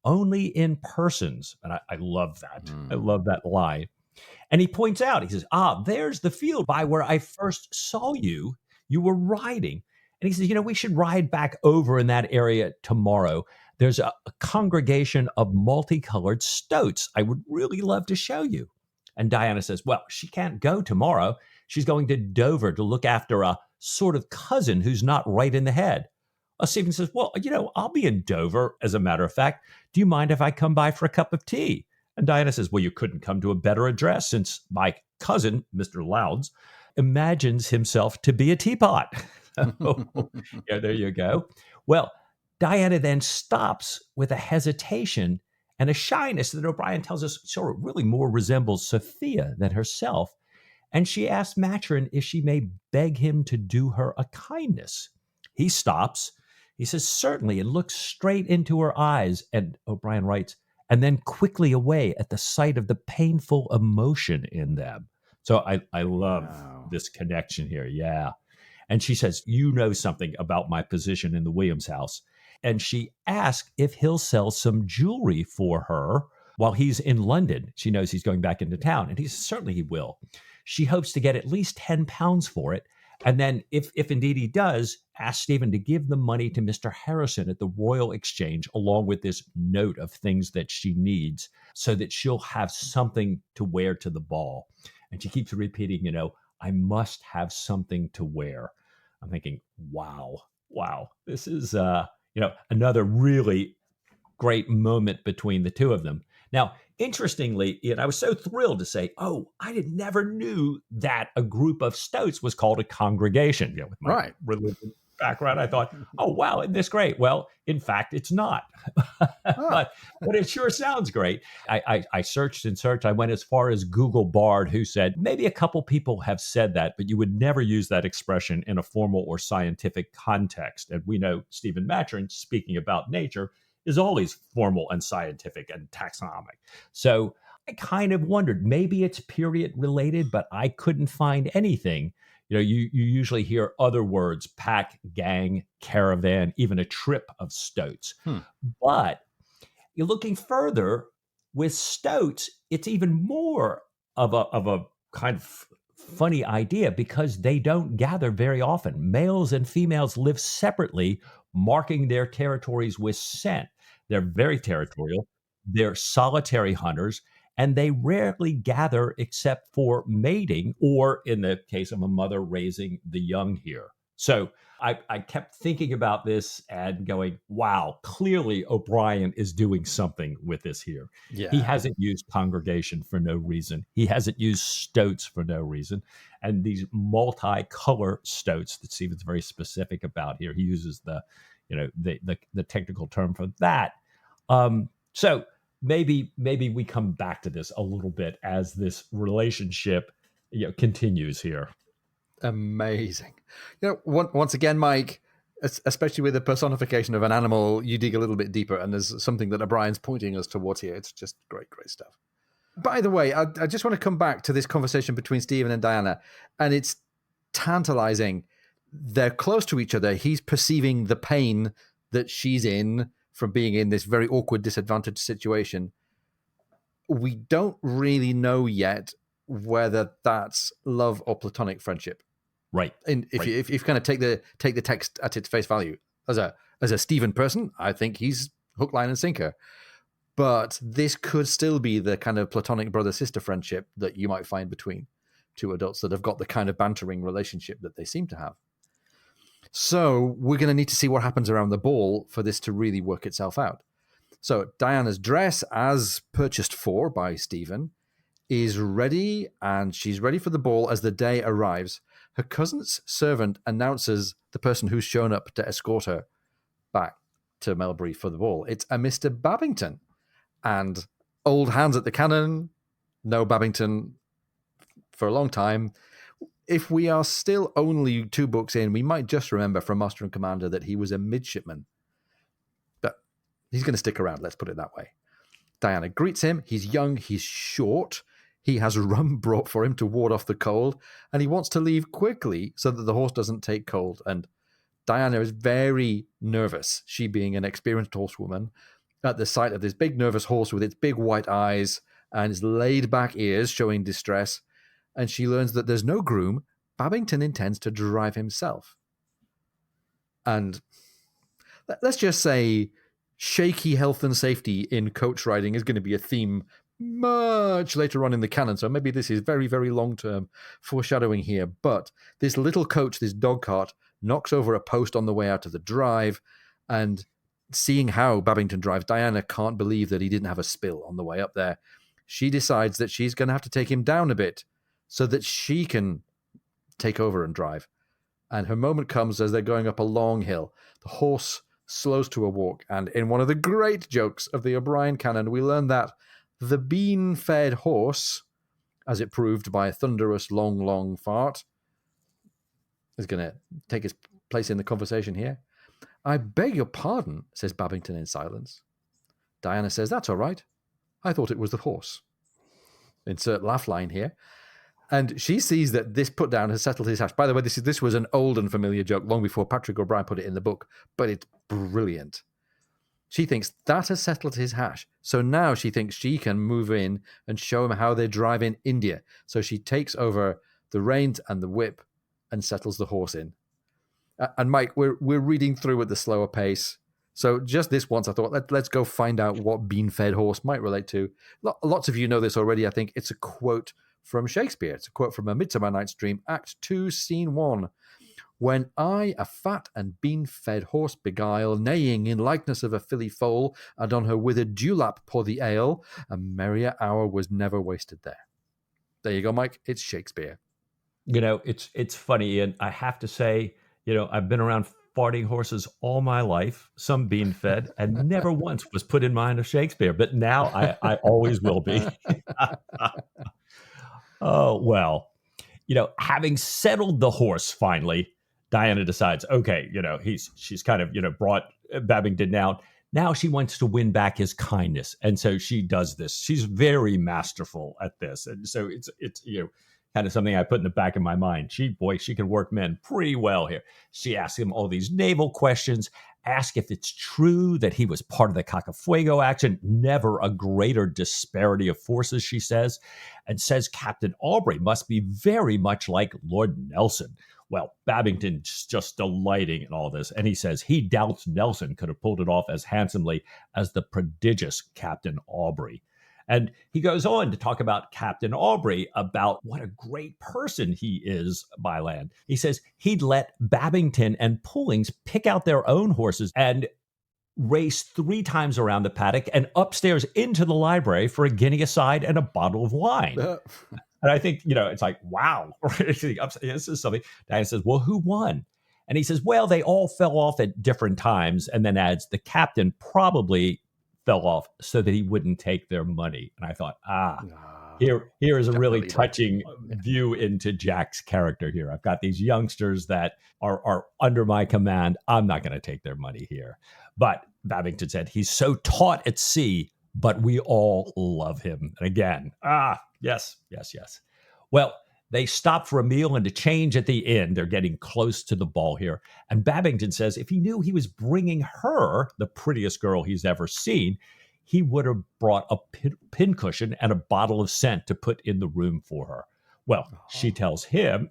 only in persons. And I love that. I love that line. And he points out, he says, there's the field by where I first saw you. You were riding. And he says, we should ride back over in that area tomorrow. There's a congregation of multicolored stoats. I would really love to show you. And Diana says, well, she can't go tomorrow. She's going to Dover to look after a sort of cousin who's not right in the head. Stephen says, well, I'll be in Dover, as a matter of fact. Do you mind if I come by for a cup of tea? And Diana says, well, you couldn't come to a better address since my cousin, Mr. Loud's, imagines himself to be a teapot. There you go. Well, Diana then stops with a hesitation and a shyness that O'Brien tells us sort of really more resembles Sophia than herself. And she asks Maturin if she may beg him to do her a kindness. He stops. He says, certainly, and looks straight into her eyes. And O'Brien writes, and then quickly away at the sight of the painful emotion in them. So I love this connection here. Yeah. And she says, you know something about my position in the Williams house. And she asks if he'll sell some jewelry for her while he's in London. She knows he's going back into town. And he says, certainly he will. She hopes to get at least £10 for it. And then if indeed he does, ask Stephen to give the money to Mr. Harrison at the Royal Exchange, along with this note of things that she needs so that she'll have something to wear to the ball. And she keeps repeating, I must have something to wear. I'm thinking, wow, this is, another really great moment between the two of them. Now, interestingly, Ian, I was so thrilled to say, I never knew that a group of stoats was called a congregation. With my religion background, I thought, wow, isn't this great? Well, in fact, it's not. but it sure sounds great. I searched and searched. I went as far as Google Bard, who said maybe a couple people have said that, but you would never use that expression in a formal or scientific context. And we know Stephen Maturin, speaking about nature, is always formal and scientific and taxonomic. So I kind of wondered, maybe it's period related, but I couldn't find anything. You usually hear other words, pack, gang, caravan, even a trip of stoats. But you're looking further with stoats, it's even more of a kind of funny idea because they don't gather very often. Males and females live separately, marking their territories with scent. They're very territorial. They're solitary hunters, and they rarely gather except for mating or in the case of a mother raising the young here. So I kept thinking about this and going, wow, clearly O'Brien is doing something with this here. Yeah. He hasn't used congregation for no reason. He hasn't used stoats for no reason. And these multi-color stoats that Stephen's very specific about here, he uses the technical term for that. So maybe we come back to this a little bit as this relationship continues here. Amazing. Once again, Mike, especially with the personification of an animal, you dig a little bit deeper, and there's something that O'Brien's pointing us towards here. It's just great stuff. By the way, I just want to come back to this conversation between Stephen and Diana, and it's tantalizing. They're close to each other. He's perceiving the pain that she's in from being in this very awkward, disadvantaged situation. We don't really know yet whether that's love or platonic friendship. Right. And if you kind of take the text at its face value, as a Stephen person, I think he's hook, line, and sinker. But this could still be the kind of platonic brother-sister friendship that you might find between two adults that have got the kind of bantering relationship that they seem to have. So we're going to need to see what happens around the ball for this to really work itself out. So Diana's dress, as purchased for by Stephen, is ready, and she's ready for the ball as the day arrives. Her cousin's servant announces the person who's shown up to escort her back to Melbury for the ball. It's a Mr. Babington. And old hands at the cannon, no Babington for a long time. If we are still only 2 books in, we might just remember from Master and Commander that he was a midshipman. But he's going to stick around, let's put it that way. Diana greets him. He's young, he's short. He has rum brought for him to ward off the cold, and he wants to leave quickly so that the horse doesn't take cold. And Diana is very nervous, she being an experienced horsewoman, at the sight of this big nervous horse with its big white eyes and his laid-back ears showing distress, and she learns that there's no groom. Babington intends to drive himself. And let's just say shaky health and safety in coach riding is going to be a theme much later on in the canon, so maybe this is very, very long-term foreshadowing here. But this little coach, this dog cart, knocks over a post on the way out of the drive, and seeing how Babington drives, Diana can't believe that he didn't have a spill on the way up there. She decides that she's going to have to take him down a bit so that she can take over and drive. And her moment comes as they're going up a long hill. The horse slows to a walk, and in one of the great jokes of the O'Brien canon, we learn that the bean-fed horse, as it proved by a thunderous long, long fart, is going to take its place in the conversation here. I beg your pardon, says Babington in silence. Diana says, that's all right. I thought it was the horse. Insert laugh line here. And she sees that this put down has settled his hash. By the way, this was an old and familiar joke long before Patrick O'Brien put it in the book, but it's brilliant. She thinks that has settled his hash. So now she thinks she can move in and show him how they drive in India. So she takes over the reins and the whip and settles the horse in. And Mike, we're reading through at the slower pace. So just this once, I thought, let's go find out what bean-fed horse might relate to. Lots of you know this already, I think. It's a quote from Shakespeare. It's a quote from A Midsummer Night's Dream, Act 2, Scene 1. When I a fat and bean-fed horse beguile, neighing in likeness of a filly foal, and on her withered dewlap pour the ale, a merrier hour was never wasted there. There you go, Mike. It's Shakespeare. It's funny, Ian. I have to say, I've been around farting horses all my life, some bean-fed, and never once was put in mind of Shakespeare. But now I always will be. Oh, well, having settled the horse finally, Diana decides, okay, she's kind of, brought Babington down. Now she wants to win back his kindness. And so she does this. She's very masterful at this. And so it's kind of something I put in the back of my mind. She can work men pretty well here. She asks him all these naval questions, ask if it's true that he was part of the Cacafuego action. Never a greater disparity of forces, she says, and says Captain Aubrey must be very much like Lord Nelson. Well, Babington's just delighting in all this, and he says he doubts Nelson could have pulled it off as handsomely as the prodigious Captain Aubrey. And he goes on to talk about Captain Aubrey, about what a great person he is by land. He says he'd let Babington and Pullings pick out their own horses and race 3 times around the paddock and upstairs into the library for a guinea a side and a bottle of wine. And I think, it's like, wow, this is something. Diana says, well, who won? And he says, well, they all fell off at different times, and then adds, the captain probably fell off so that he wouldn't take their money. And I thought, here is a really touching view into Jack's character here. I've got these youngsters that are under my command. I'm not going to take their money here. But Babington said, he's so taught at sea, but we all love him. And again, yes. Well, they stop for a meal and to change at the inn. They're getting close to the ball here. And Babington says if he knew he was bringing her, the prettiest girl he's ever seen, he would have brought a pincushion and a bottle of scent to put in the room for her. Well, she tells him,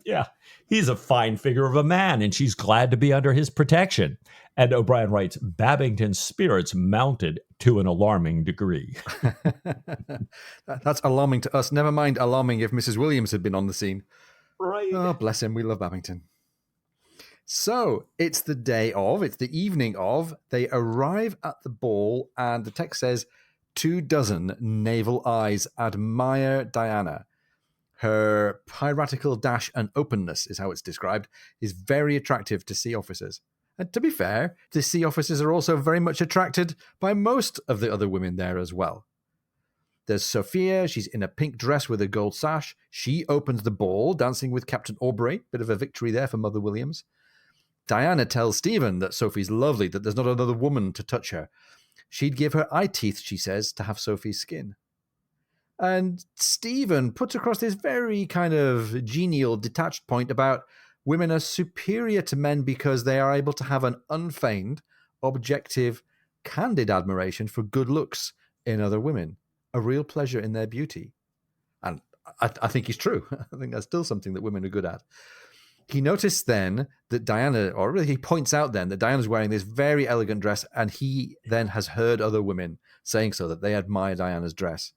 he's a fine figure of a man, and she's glad to be under his protection. And O'Brien writes, Babington's spirits mounted to an alarming degree. That's alarming to us. Never mind alarming if Mrs. Williams had been on the scene. Right. Oh, bless him. We love Babington. So it's the evening of, they arrive at the ball, and the text says, 24 naval eyes admire Diana. Her piratical dash and openness, is how it's described, is very attractive to sea officers. And to be fair, the sea officers are also very much attracted by most of the other women there as well. There's Sophia. She's in a pink dress with a gold sash. She opens the ball, dancing with Captain Aubrey. Bit of a victory there for Mother Williams. Diana tells Stephen that Sophie's lovely, that there's not another woman to touch her. She'd give her eye teeth, she says, to have Sophie's skin. And Stephen puts across this very kind of genial, detached point about women are superior to men because they are able to have an unfeigned, objective, candid admiration for good looks in other women. a real pleasure in their beauty. And I think he's true. I think that's still something that women are good at. He noticed then that Diana, or really he points out then that Diana's wearing this very elegant dress, and he then has heard other women saying so, that they admire Diana's dress.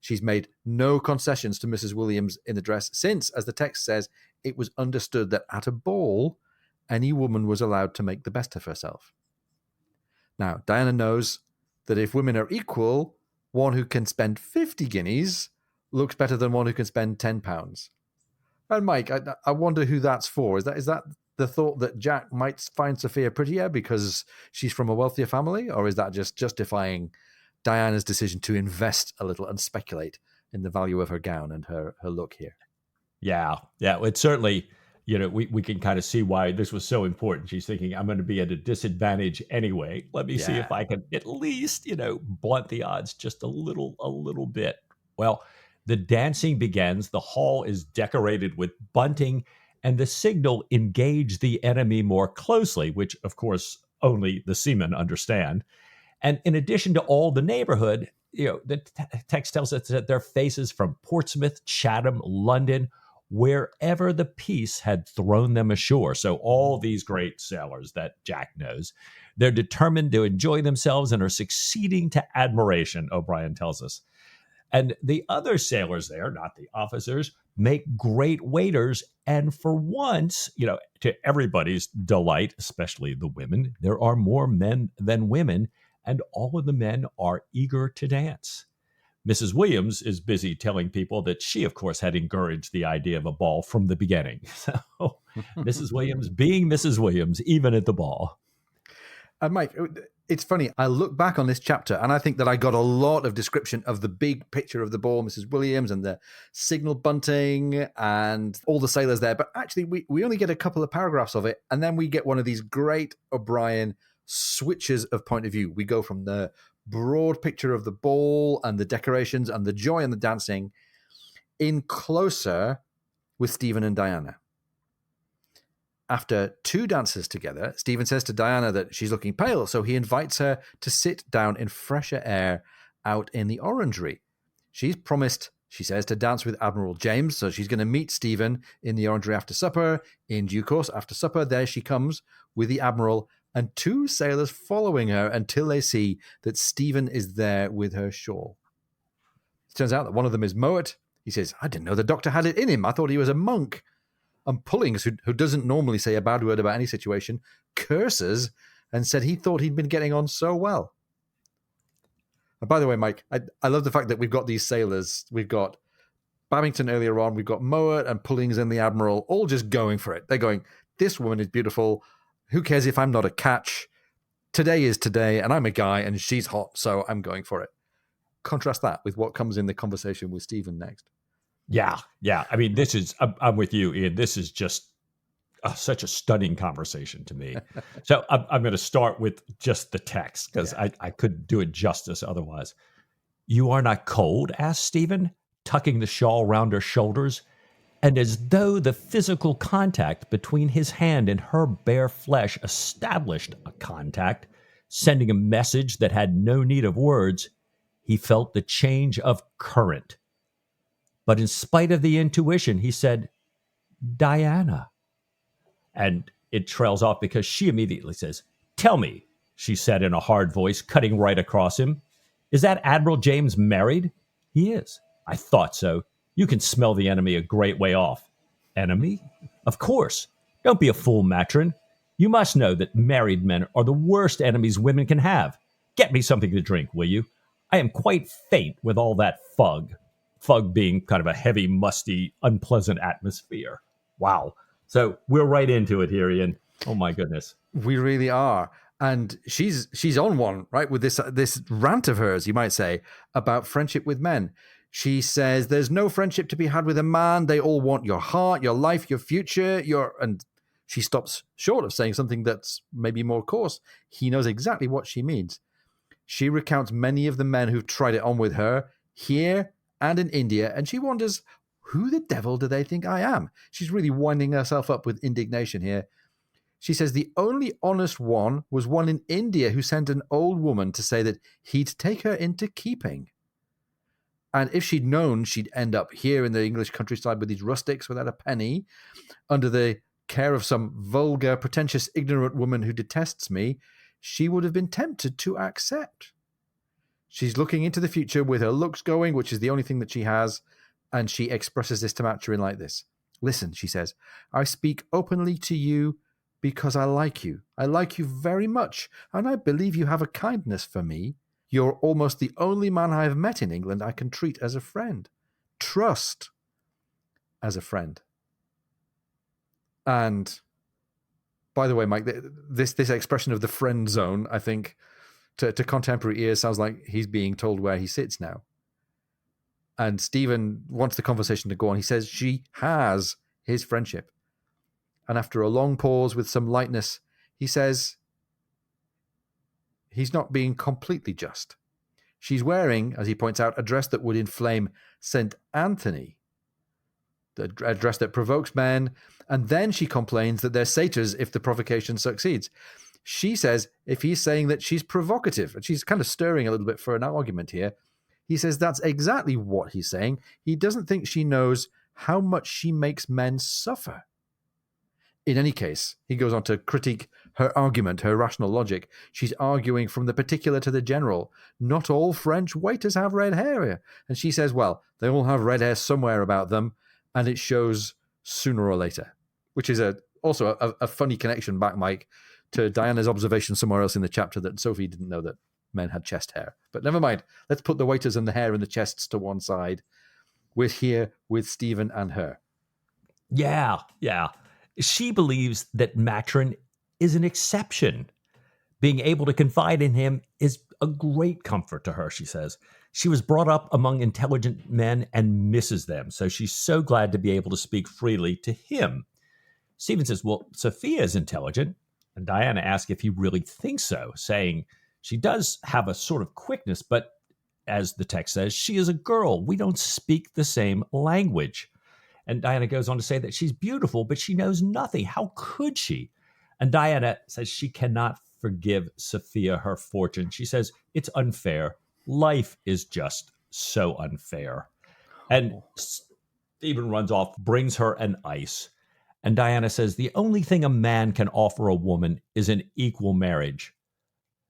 She's made no concessions to Mrs. Williams in the dress since, as the text says, it was understood that at a ball, any woman was allowed to make the best of herself. Now, Diana knows that if women are equal, one who can spend 50 guineas looks better than one who can spend £10. And Mike, I wonder who that's for. Is that the thought that Jack might find Sophia prettier because she's from a wealthier family? Or is that just justifying Diana's decision to invest a little and speculate in the value of her gown and her look here? Yeah. It's certainly, we can kind of see why this was so important. She's thinking, I'm going to be at a disadvantage anyway. Let me see if I can at least, blunt the odds just a little bit. Well, the dancing begins. The hall is decorated with bunting, and the signal engage the enemy more closely, which, of course, only the seamen understand. And in addition to all the neighborhood, the text tells us that there are faces from Portsmouth, Chatham, London, wherever the peace had thrown them ashore. So all these great sailors that Jack knows, they're determined to enjoy themselves and are succeeding to admiration, O'Brien tells us. And the other sailors there, not the officers, make great waiters. And for once, to everybody's delight, especially the women, there are more men than women, and all of the men are eager to dance. Mrs. Williams is busy telling people that she, of course, had encouraged the idea of a ball from the beginning. So Mrs. Williams being Mrs. Williams, even at the ball. And Mike, it's funny. I look back on this chapter and I think that I got a lot of description of the big picture of the ball, Mrs. Williams, and the signal bunting and all the sailors there. But actually, we only get a couple of paragraphs of it. And then we get one of these great O'Brien switches of point of view. We go from the broad picture of the ball and the decorations and the joy and the dancing in closer with Stephen and Diana. After 2 dances together, Stephen says to Diana that she's looking pale, so he invites her to sit down in fresher air out in the orangery. She's promised, she says, to dance with Admiral James, so she's going to meet Stephen in the orangery after supper. In due course, after supper, there she comes with the Admiral and 2 sailors following her until they see that Stephen is there with her shawl. It turns out that one of them is Mowat. He says, I didn't know the doctor had it in him. I thought he was a monk. And Pullings, who doesn't normally say a bad word about any situation, curses and said he thought he'd been getting on so well. And by the way, Mike, I love the fact that we've got these sailors. We've got Babington earlier on. We've got Mowat and Pullings and the Admiral all just going for it. They're going, this woman is beautiful. Who cares if I'm not a catch? Today is today, and I'm a guy, and she's hot, so I'm going for it. Contrast that with what comes in the conversation with Stephen next. Yeah. I mean, I'm with you, Ian. This is just such a stunning conversation to me. So I'm going to start with just the text because I couldn't do it justice otherwise. You are not cold? Asked Stephen, tucking the shawl round her shoulders. And as though the physical contact between his hand and her bare flesh established a contact, sending a message that had no need of words, he felt the change of current. But in spite of the intuition, he said, Diana. And it trails off because she immediately says, Tell me, she said in a hard voice, cutting right across him. Is that Admiral James married? He is. I thought so. You can smell the enemy a great way off. Enemy? Of course. Don't be a fool, matron. You must know that married men are the worst enemies women can have. Get me something to drink, will you? I am quite faint with all that fug. Fug being kind of a heavy, musty, unpleasant atmosphere. Wow. So we're right into it here, Ian. Oh, my goodness. We really are. And she's on one, right, with this rant of hers, you might say, about friendship with men. She says, there's no friendship to be had with a man. They all want your heart, your life, your future, and she stops short of saying something that's maybe more coarse. He knows exactly what she means. She recounts many of the men who've tried it on with her here and in India, and she wonders, who the devil do they think I am? She's really winding herself up with indignation here. She says the only honest one was one in India who sent an old woman to say that he'd take her into keeping. And if she'd known she'd end up here in the English countryside with these rustics without a penny, under the care of some vulgar, pretentious, ignorant woman who detests me, she would have been tempted to accept. She's looking into the future with her looks going, which is the only thing that she has, and she expresses this to Maturin like this. Listen, she says, I speak openly to you because I like you. I like you very much, and I believe you have a kindness for me. You're almost the only man I have met in England I can treat as a friend. Trust as a friend. And by the way, Mike, this expression of the friend zone, I think, to contemporary ears sounds like he's being told where he sits now. And Stephen wants the conversation to go on. He says she has his friendship. And after a long pause with some lightness, he says he's not being completely just. She's wearing, as he points out, a dress that would inflame St. Anthony, a dress that provokes men, and then she complains that they're satyrs if the provocation succeeds. She says if he's saying that she's provocative, and she's kind of stirring a little bit for an argument here, he says that's exactly what he's saying. He doesn't think she knows how much she makes men suffer. In any case, he goes on to critique her argument, her rational logic. She's arguing from the particular to the general. Not all French waiters have red hair. And she says, well, they all have red hair somewhere about them, and it shows sooner or later, which is also a funny connection back, Mike, to Diana's observation somewhere else in the chapter that Sophie didn't know that men had chest hair. But never mind. Let's put the waiters and the hair and the chests to one side. We're here with Stephen and her. Yeah. She believes that Maturin is an exception. Being able to confide in him is a great comfort to her, she says. She was brought up among intelligent men and misses them, so she's so glad to be able to speak freely to him. Stephen says, well, Sophia is intelligent, and Diana asks if he really thinks so, saying she does have a sort of quickness, but as the text says, she is a girl. We don't speak the same language. And Diana goes on to say that she's beautiful, but she knows nothing. How could she? And Diana says she cannot forgive Sophia her fortune. She says it's unfair. Life is just so unfair. And Stephen runs off, brings her an ice. And Diana says the only thing a man can offer a woman is an equal marriage.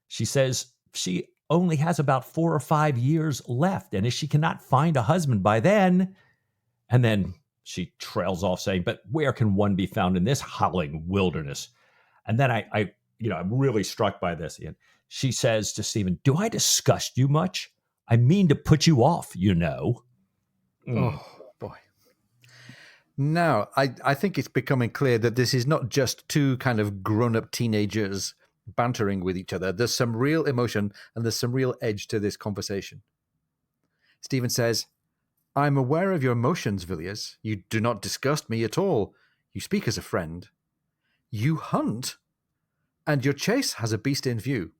She says she only has about 4 or 5 years left, and if she cannot find a husband by then, and then she trails off saying, but where can one be found in this howling wilderness? And then I'm really struck by this, Ian. She says to Stephen, do I disgust you much? I mean to put you off, you know. Oh, boy. Now, I think it's becoming clear that this is not just two kind of grown-up teenagers bantering with each other. There's some real emotion and there's some real edge to this conversation. Stephen says, I'm aware of your emotions, Villiers. You do not disgust me at all. You speak as a friend. You hunt, and your chase has a beast in view.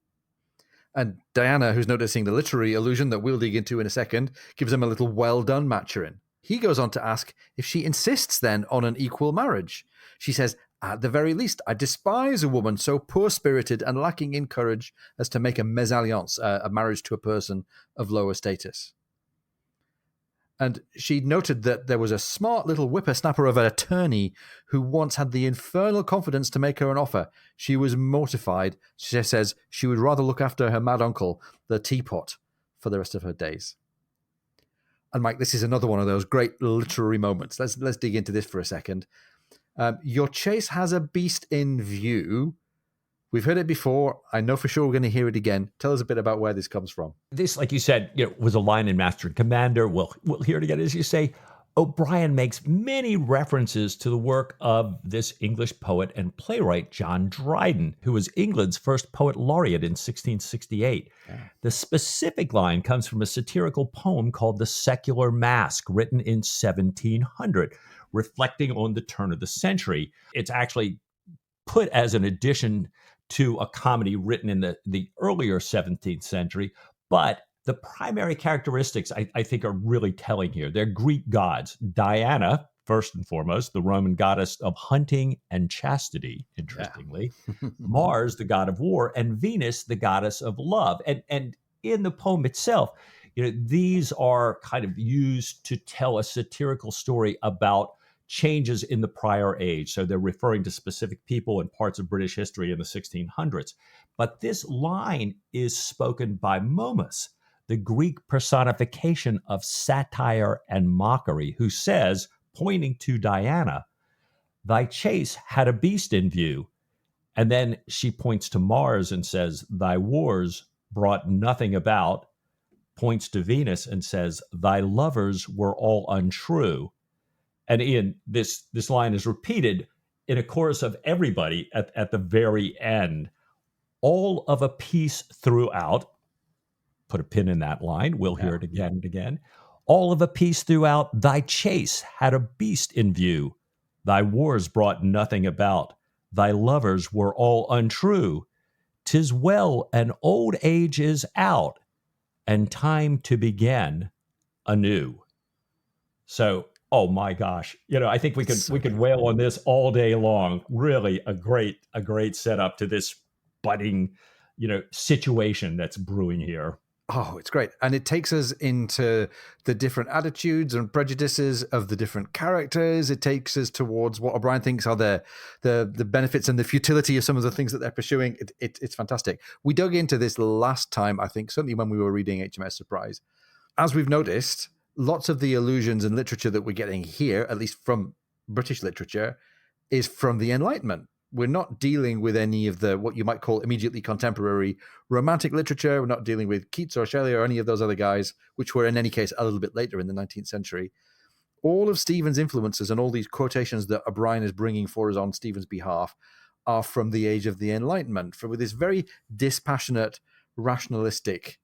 And Diana, who's noticing the literary allusion that we'll dig into in a second, gives him a little well done, Maturin. He goes on to ask if she insists then on an equal marriage. She says, at the very least, I despise a woman so poor-spirited and lacking in courage as to make a mésalliance, a marriage to a person of lower status. And she noted that there was a smart little whippersnapper of an attorney who once had the infernal confidence to make her an offer. She was mortified. She says she would rather look after her mad uncle, the teapot, for the rest of her days. And Mike, this is another one of those great literary moments. Let's dig into this for a second. Your chase has a beast in view. We've heard it before. I know for sure we're going to hear it again. Tell us a bit about where this comes from. This, like you said, was a line in Master and Commander. We'll hear it again. As you say, O'Brien makes many references to the work of this English poet and playwright, John Dryden, who was England's first poet laureate in 1668. Yeah. The specific line comes from a satirical poem called The Secular Masque, written in 1700, reflecting on the turn of the century. It's actually put as an addition to a comedy written in the earlier 17th century, but the primary characteristics I think are really telling here. They're Greek gods. Diana, first and foremost, the Roman goddess of hunting and chastity, interestingly. Yeah. Mars, the god of war, and Venus, the goddess of love. And in the poem itself, These are kind of used to tell a satirical story about changes in the prior age. So they're referring to specific people and parts of British history in the 1600s. But this line is spoken by Momus, the Greek personification of satire and mockery, who says, pointing to Diana, "Thy chase had a beast in view." And then she points to Mars and says, "Thy wars brought nothing about," points to Venus and says, "Thy lovers were all untrue." And Ian, this line is repeated in a chorus of everybody at the very end. All of a piece throughout. Put a pin in that line. We'll hear it again and again. All of a piece throughout. Thy chase had a beast in view. Thy wars brought nothing about. Thy lovers were all untrue. 'Tis well, and old age is out, and time to begin anew. So, oh my gosh, I think we could wail on this all day long. Really, a great setup to this budding, situation that's brewing here. Oh, it's great. And it takes us into the different attitudes and prejudices of the different characters. It takes us towards what O'Brien thinks are the benefits and the futility of some of the things that they're pursuing. It's fantastic. We dug into this last time, I think, certainly when we were reading HMS Surprise. As we've noticed, lots of the allusions and literature that we're getting here, at least from British literature, is from the Enlightenment. We're not dealing with any of the what you might call immediately contemporary romantic literature. We're not dealing with Keats or Shelley or any of those other guys, which were in any case a little bit later in the 19th century. All of Stephen's influences and all these quotations that O'Brien is bringing for us on Stephen's behalf are from the age of the Enlightenment, with this very dispassionate, rationalistic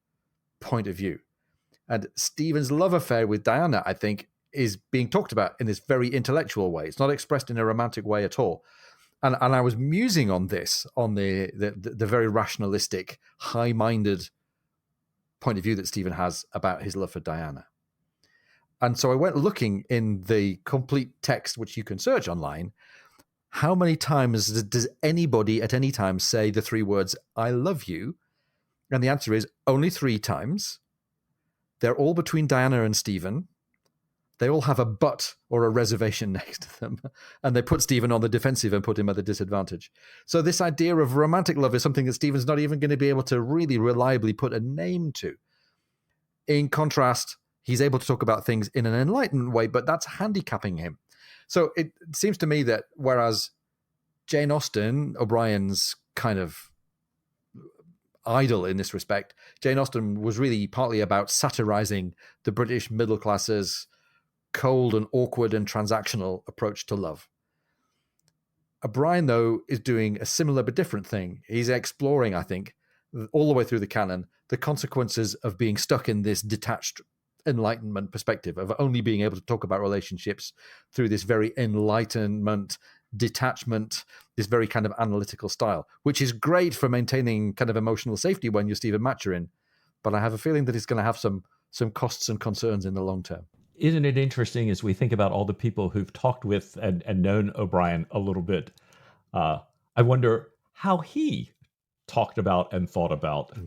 point of view. And Stephen's love affair with Diana, I think, is being talked about in this very intellectual way. It's not expressed in a romantic way at all. And I was musing on this, on the very rationalistic, high-minded point of view that Stephen has about his love for Diana. And so I went looking in the complete text, which you can search online, how many times does anybody at any time say the three words, "I love you"? And the answer is only 3 times. They're all between Diana and Stephen. They all have a but or a reservation next to them. And they put Stephen on the defensive and put him at a disadvantage. So this idea of romantic love is something that Stephen's not even going to be able to really reliably put a name to. In contrast, he's able to talk about things in an enlightened way, but that's handicapping him. So it seems to me that whereas Jane Austen, O'Brien's kind of idol in this respect, Jane Austen was really partly about satirizing the British middle classes' cold and awkward and transactional approach to love. O'Brien, though, is doing a similar but different thing. He's exploring, I think, all the way through the canon, the consequences of being stuck in this detached Enlightenment perspective, of only being able to talk about relationships through this very Enlightenment, detachment, this very kind of analytical style, which is great for maintaining kind of emotional safety when you're Stephen Maturin. But I have a feeling that it's going to have some costs and concerns in the long term. Isn't it interesting as we think about all the people who've talked with and known O'Brien a little bit? I wonder how he talked about and thought about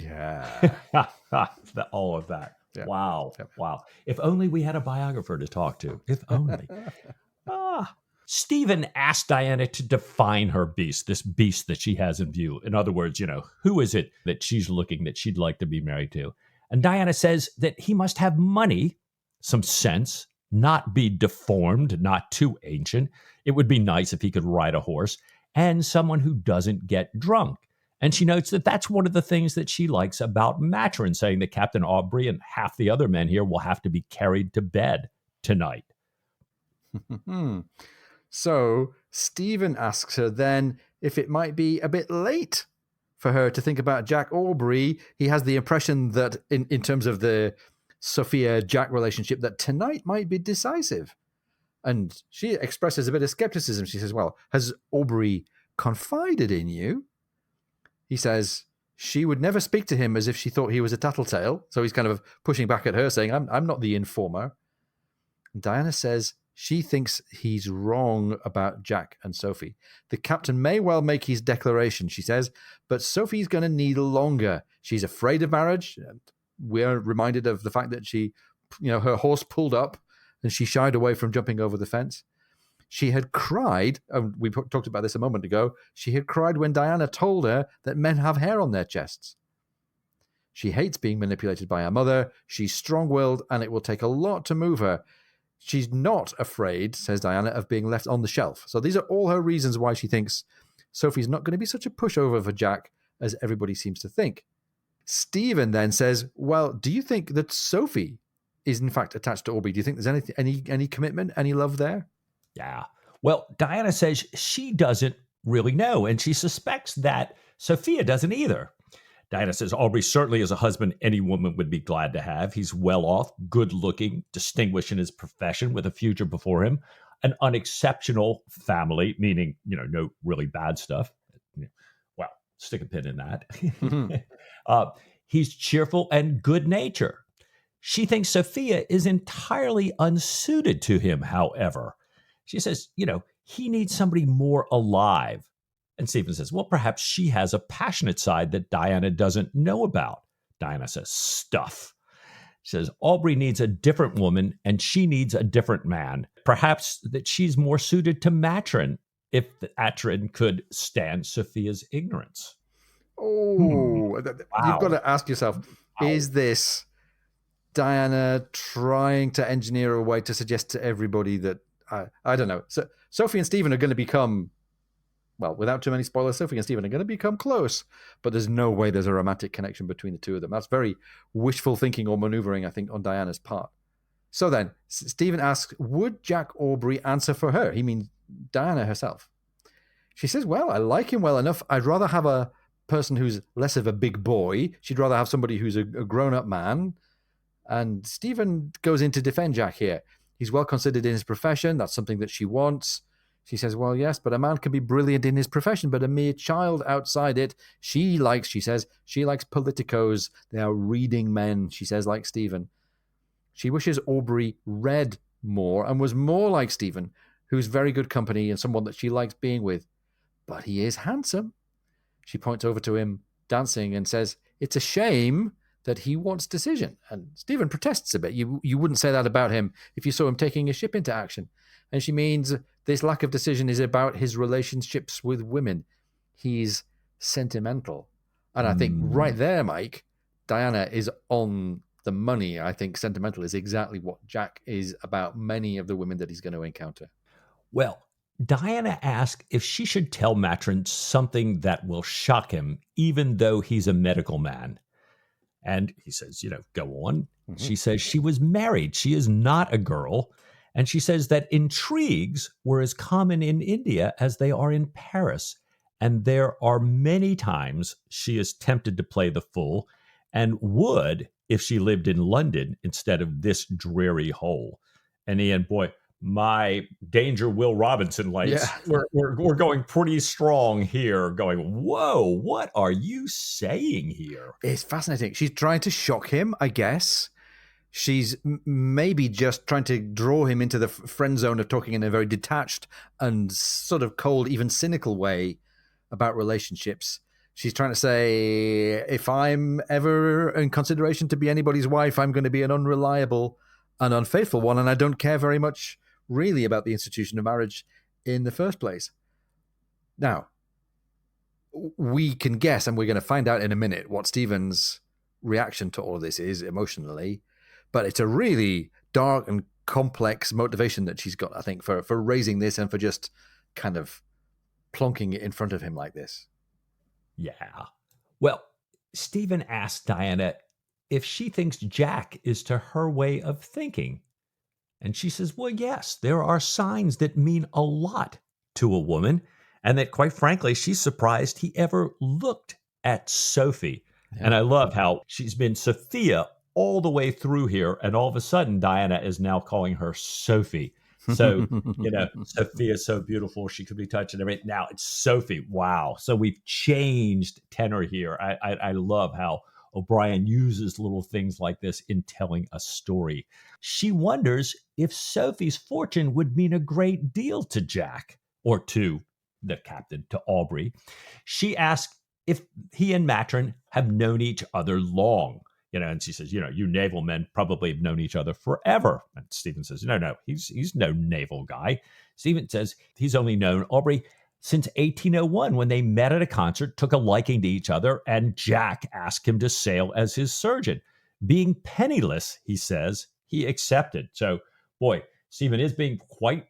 all of that. Yeah. Wow. Yeah. Wow. If only we had a biographer to talk to. If only. Stephen asked Diana to define her beast, this beast that she has in view. In other words, who is it that she's looking that she'd like to be married to? And Diana says that he must have money, some sense, not be deformed, not too ancient. It would be nice if he could ride a horse, and someone who doesn't get drunk. And she notes that that's one of the things that she likes about Maturin, saying that Captain Aubrey and half the other men here will have to be carried to bed tonight. So Stephen asks her then if it might be a bit late for her to think about Jack Aubrey. He has the impression that in terms of the Sophia-Jack relationship, that tonight might be decisive. And she expresses a bit of skepticism. She says, well, has Aubrey confided in you? He says she would never speak to him as if she thought he was a tattletale. So he's kind of pushing back at her, saying, I'm not the informer. And Diana says she thinks he's wrong about Jack and Sophie. The captain may well make his declaration, she says, but Sophie's going to need longer. She's afraid of marriage. we're reminded of the fact that she, her horse pulled up and she shied away from jumping over the fence. She had cried, and we talked about this a moment ago, she had cried when Diana told her that men have hair on their chests. She hates being manipulated by her mother. She's strong-willed, and it will take a lot to move her. She's not afraid, says Diana, of being left on the shelf. So these are all her reasons why she thinks Sophie's not going to be such a pushover for Jack as everybody seems to think. Stephen then says, well, do you think that Sophie is in fact attached to Aubrey? Do you think there's any commitment, any love there? Yeah. Well, Diana says she doesn't really know, and she suspects that Sophia doesn't either. Diana says Aubrey certainly is a husband any woman would be glad to have. He's well off, good looking, distinguished in his profession with a future before him, an unexceptional family, meaning, no really bad stuff. Well, stick a pin in that. Mm-hmm. He's cheerful and good natured. She thinks Sophia is entirely unsuited to him, however. She says, he needs somebody more alive. And Stephen says, well, perhaps she has a passionate side that Diana doesn't know about. Diana says, stuff. She says, Aubrey needs a different woman and she needs a different man. Perhaps that she's more suited to Matron if Atrin could stand Sophia's ignorance. Oh, wow. You've got to ask yourself, is this Diana trying to engineer a way to suggest to everybody that, I don't know. So Sophie and Stephen are going to become, well, without too many spoilers, Sophie and Stephen are going to become close, but there's no way there's a romantic connection between the two of them. That's very wishful thinking or maneuvering, I think, on Diana's part. So then, Stephen asks, would Jack Aubrey answer for her? He means Diana herself. She says, well, I like him well enough. I'd rather have a person who's less of a big boy. She'd rather have somebody who's a grown-up man. And Stephen goes in to defend Jack here. He's well considered in his profession. That's something that she wants. She says, well, yes, but a man can be brilliant in his profession, but a mere child outside it. She likes politicos. They are reading men, she says, like Stephen. She wishes Aubrey read more and was more like Stephen, who's very good company and someone that she likes being with. But he is handsome. She points over to him dancing and says, it's a shame that he wants decision. And Stephen protests a bit. You wouldn't say that about him if you saw him taking a ship into action. And she means this lack of decision is about his relationships with women. He's sentimental. And I think right there, Mike, Diana is on the money. I think sentimental is exactly what Jack is about many of the women that he's going to encounter. Well, Diana asks if she should tell Matron something that will shock him, even though he's a medical man. And he says, go on. Mm-hmm. She says she was married. She is not a girl. And she says that intrigues were as common in India as they are in Paris. And there are many times she is tempted to play the fool and would if she lived in London instead of this dreary hole. And Ian, boy, my Danger Will Robinson lights, we're going pretty strong here, going, whoa, what are you saying here? It's fascinating. She's trying to shock him, I guess. She's maybe just trying to draw him into the friend zone of talking in a very detached and sort of cold, even cynical way about relationships. She's trying to say, if I'm ever in consideration to be anybody's wife, I'm going to be an unreliable and unfaithful one, and I don't care very much really about the institution of marriage in the first place. Now, we can guess, and we're going to find out in a minute, what Stephen's reaction to all of this is emotionally, but it's a really dark and complex motivation that she's got, I think, for raising this and for just kind of plonking it in front of him like this. Yeah. Well, Stephen asked Diana if she thinks Jack is to her way of thinking. And she says, well, yes, there are signs that mean a lot to a woman, and that, quite frankly, she's surprised he ever looked at Sophie. Yeah. And I love how she's been Sophia all the way through here, and all of a sudden, Diana is now calling her Sophie. So, Sophia's so beautiful, she could be touched and everything. Now it's Sophie. Wow. So we've changed tenor here. I love how O'Brien uses little things like this in telling a story. She wonders if Sophie's fortune would mean a great deal to Jack, or to the captain, to Aubrey. She asks if he and Matron have known each other long. And she says, you naval men probably have known each other forever. And Stephen says, no, he's no naval guy. Stephen says he's only known Aubrey since 1801 when they met at a concert, took a liking to each other, and Jack asked him to sail as his surgeon. Being penniless, he says, he accepted. So, boy, Stephen is being quite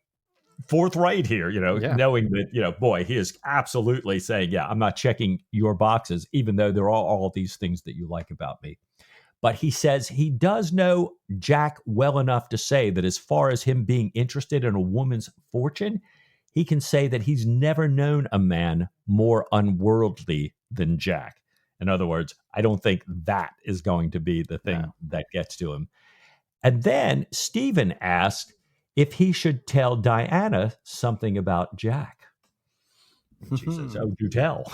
forthright here, knowing that, boy, he is absolutely saying, yeah, I'm not checking your boxes, even though there are all these things that you like about me. But he says he does know Jack well enough to say that as far as him being interested in a woman's fortune, he can say that he's never known a man more unworldly than Jack. In other words, I don't think that is going to be the thing that gets to him. And then Stephen asked if he should tell Diana something about Jack. And she says, oh, do tell.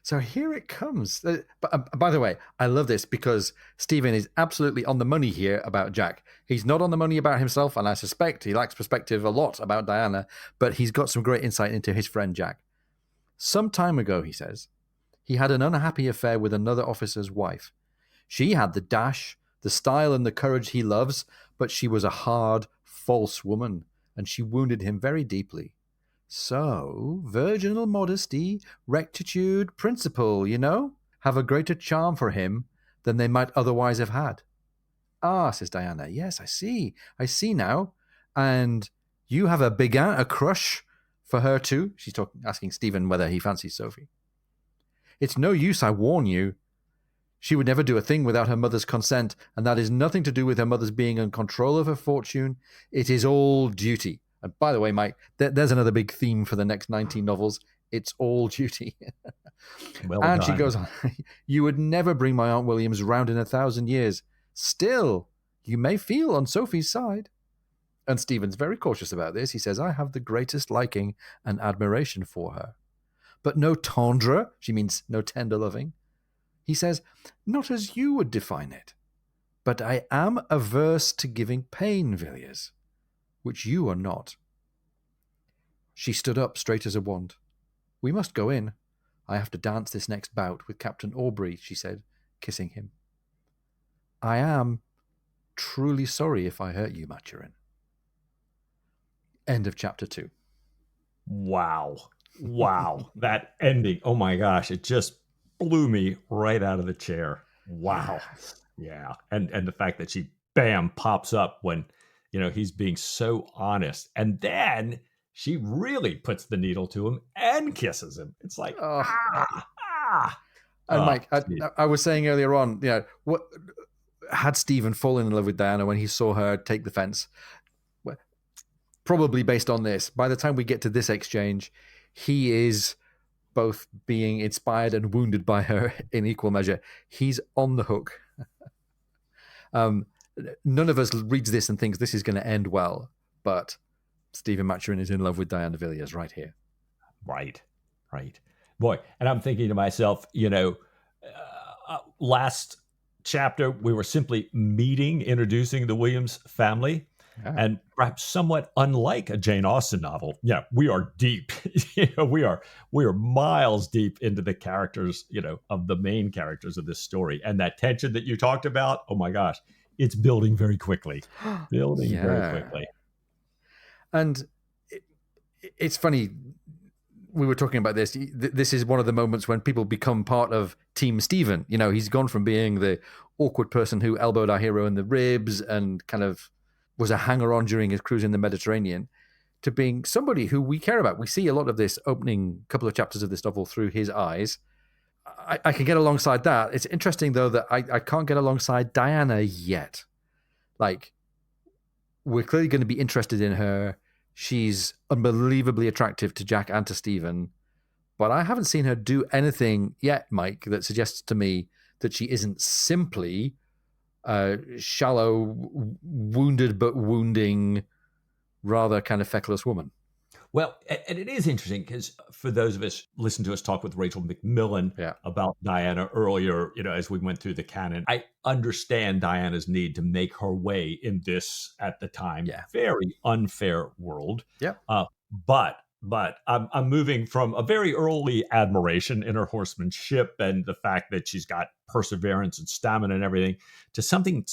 So here it comes. But by the way, I love this because Stephen is absolutely on the money here about Jack. He's not on the money about himself, and I suspect he lacks perspective a lot about Diana, but he's got some great insight into his friend Jack. Some time ago, he says, he had an unhappy affair with another officer's wife. She had the dash, the style, and the courage he loves, but she was a hard, false woman, and she wounded him very deeply. So, virginal modesty, rectitude, principle, have a greater charm for him than they might otherwise have had. Ah, says Diana, yes, I see now. And you have a crush for her too? She's asking Stephen whether he fancies Sophie. It's no use, I warn you. She would never do a thing without her mother's consent, and that is nothing to do with her mother's being in control of her fortune. It is all duty. And by the way, Mike, there's another big theme for the next 19 novels. It's all duty. Well and done. She goes on, you would never bring my Aunt Williams round in 1,000 years. Still, you may feel on Sophie's side. And Stephen's very cautious about this. He says, I have the greatest liking and admiration for her. But no tendre, she means no tender loving. He says, not as you would define it. But I am averse to giving pain, Villiers, which you are not. She stood up straight as a wand. We must go in. I have to dance this next bout with Captain Aubrey, she said, kissing him. I am truly sorry if I hurt you, Maturin. End of chapter 2. Wow. That ending. Oh my gosh. It just blew me right out of the chair. Wow. Yeah. And the fact that she, bam, pops up when, he's being so honest. And then she really puts the needle to him and kisses him. It's like, And Mike, I was saying earlier on, what had Stephen fallen in love with Diana when he saw her take the fence? Well, probably based on this. By the time we get to this exchange, he is both being inspired and wounded by her in equal measure. He's on the hook. None of us reads this and thinks this is going to end well, but Stephen Maturin is in love with Diana Villiers right here. Right. Boy, and I'm thinking to myself, last chapter, we were simply introducing the Williams family. Yeah. And perhaps somewhat unlike a Jane Austen novel, we are deep. We are miles deep into the characters, of the main characters of this story, and that tension that you talked about. Oh my gosh, it's building very quickly, very quickly. And it's funny. We were talking about this. This is one of the moments when people become part of Team Stephen. He's gone from being the awkward person who elbowed our hero in the ribs and kind of was a hanger-on during his cruise in the Mediterranean, to being somebody who we care about. We see a lot of this opening couple of chapters of this novel through his eyes. I can get alongside that. It's interesting, though, that I can't get alongside Diana yet. Like, we're clearly going to be interested in her. She's unbelievably attractive to Jack and to Stephen. But I haven't seen her do anything yet, Mike, that suggests to me that she isn't simply shallow, wounded but wounding, rather kind of feckless woman. Well, and it is interesting because for those of us listen to us talk with Rachel McMillan about Diana earlier, as we went through the canon, I understand Diana's need to make her way in this, at the time, very unfair world. Yeah. But But I'm moving from a very early admiration in her horsemanship and the fact that she's got perseverance and stamina and everything to something,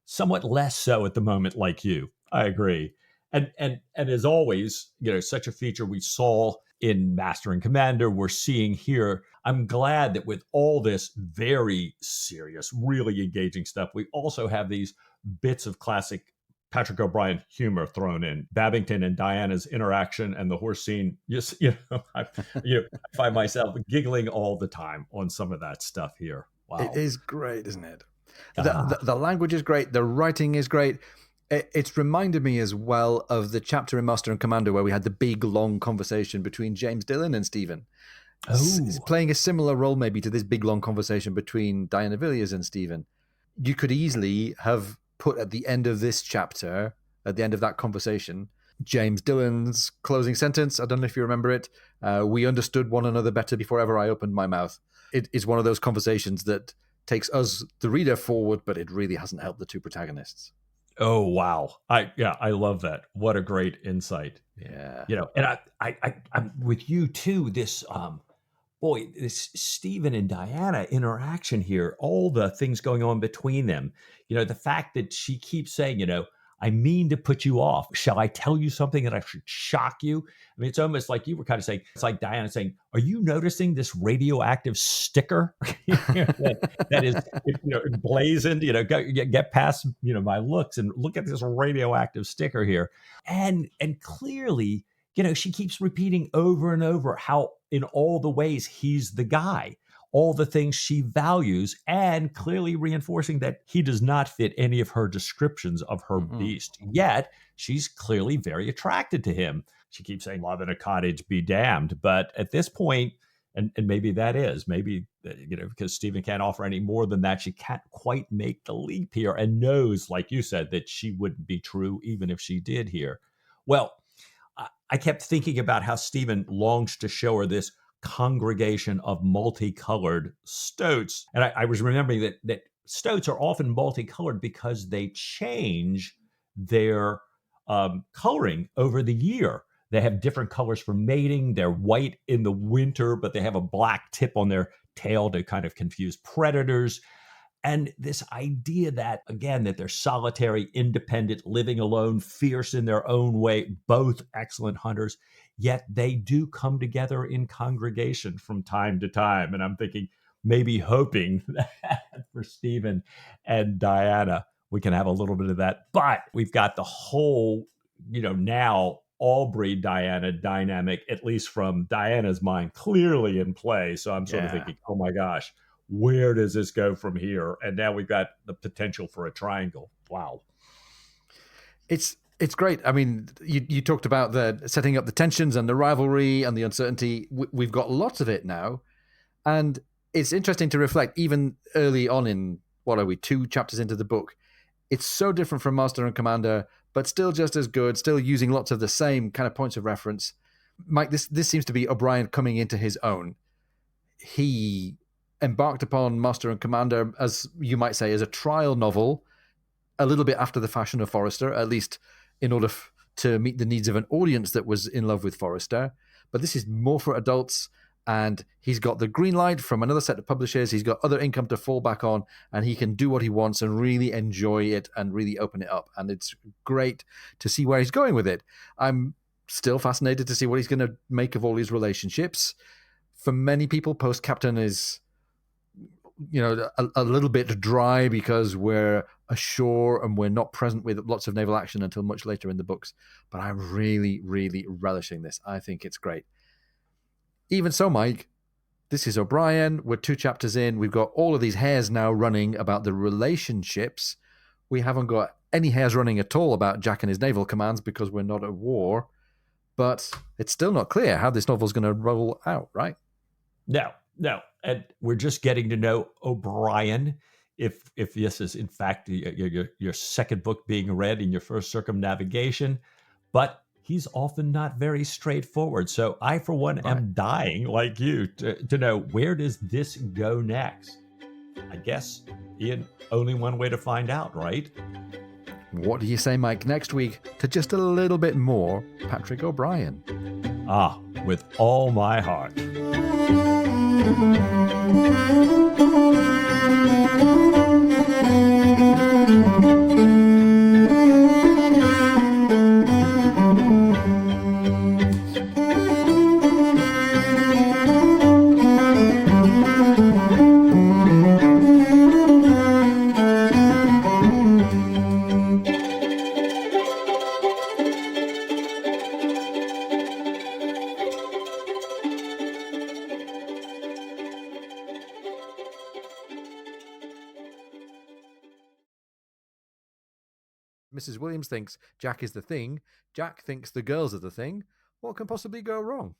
somewhat less so at the moment, like you. I agree. And as always, such a feature we saw in Master and Commander, we're seeing here. I'm glad that with all this very serious, really engaging stuff, we also have these bits of classic Patrick O'Brian humor thrown in. Babington and Diana's interaction and the horse scene. I find myself giggling all the time on some of that stuff here. Wow. It is great, isn't it? The language is great. The writing is great. It's reminded me as well of the chapter in Master and Commander where we had the big, long conversation between James Dillon and Stephen. It's playing a similar role maybe to this big, long conversation between Diana Villiers and Stephen. You could easily have put at the end of this chapter, at the end of that conversation, James Dillon's closing sentence. I don't know if you remember it. We understood one another better before ever I opened my mouth. It is one of those conversations that takes us, the reader, forward, but it really hasn't helped the two protagonists. Oh, wow. I love that. What a great insight. Yeah. And I'm with you too. This, this Stephen and Diana interaction here, all the things going on between them, the fact that she keeps saying, I mean to put you off. Shall I tell you something that I should shock you? I mean, it's almost like you were kind of saying, it's like Diana saying, are you noticing this radioactive sticker that is, emblazoned, get past, my looks and look at this radioactive sticker here. And clearly, she keeps repeating over and over how in all the ways he's the guy, all the things she values, and clearly reinforcing that he does not fit any of her descriptions of her beast. Yet she's clearly very attracted to him. She keeps saying, love in a cottage, be damned. But at this point, and maybe that is, because Stephen can't offer any more than that, she can't quite make the leap here and knows, like you said, that she wouldn't be true even if she did here. Well, I kept thinking about how Stephen longs to show her this congregation of multicolored stoats. And I was remembering that stoats are often multicolored because they change their coloring over the year. They have different colors for mating. They're white in the winter, but they have a black tip on their tail to kind of confuse predators. And this idea that, again, that they're solitary, independent, living alone, fierce in their own way, both excellent hunters, yet they do come together in congregation from time to time. And I'm thinking, maybe hoping that for Stephen and Diana, we can have a little bit of that. But we've got the whole, now Aubrey Diana dynamic, at least from Diana's mind, clearly in play. So I'm sort of thinking, oh my gosh, where does this go from here? And now we've got the potential for a triangle. Wow. It's great. I mean, you talked about the setting up the tensions and the rivalry and the uncertainty. We've got lots of it now. And it's interesting to reflect, even early on in, 2 chapters into the book, it's so different from Master and Commander, but still just as good, still using lots of the same kind of points of reference. Mike, this seems to be O'Brian coming into his own. He embarked upon Master and Commander, as you might say, as a trial novel, a little bit after the fashion of Forrester, at least in order to meet the needs of an audience that was in love with Forrester. But this is more for adults, and he's got the green light from another set of publishers. He's got other income to fall back on, and he can do what he wants and really enjoy it and really open it up. And it's great to see where he's going with it. I'm still fascinated to see what he's going to make of all these relationships. For many people, Post Captain is a little bit dry because we're ashore and we're not present with lots of naval action until much later in the books. But I'm really, really relishing this. I think it's great. Even so, Mike, this is O'Brian. We're 2 chapters in. We've got all of these hairs now running about the relationships. We haven't got any hairs running at all about Jack and his naval commands because we're not at war. But it's still not clear how this novel's going to roll out, right? No. And we're just getting to know O'Brian. If this is, in fact, your second book being read in your first circumnavigation. But he's often not very straightforward. So I, for one, am dying, like you, to know, where does this go next? I guess, Ian, only one way to find out, right? What do you say, Mike, next week to just a little bit more Patrick O'Brian? Ah, with all my heart. Mrs. Williams thinks Jack is the thing. Jack thinks the girls are the thing. What can possibly go wrong?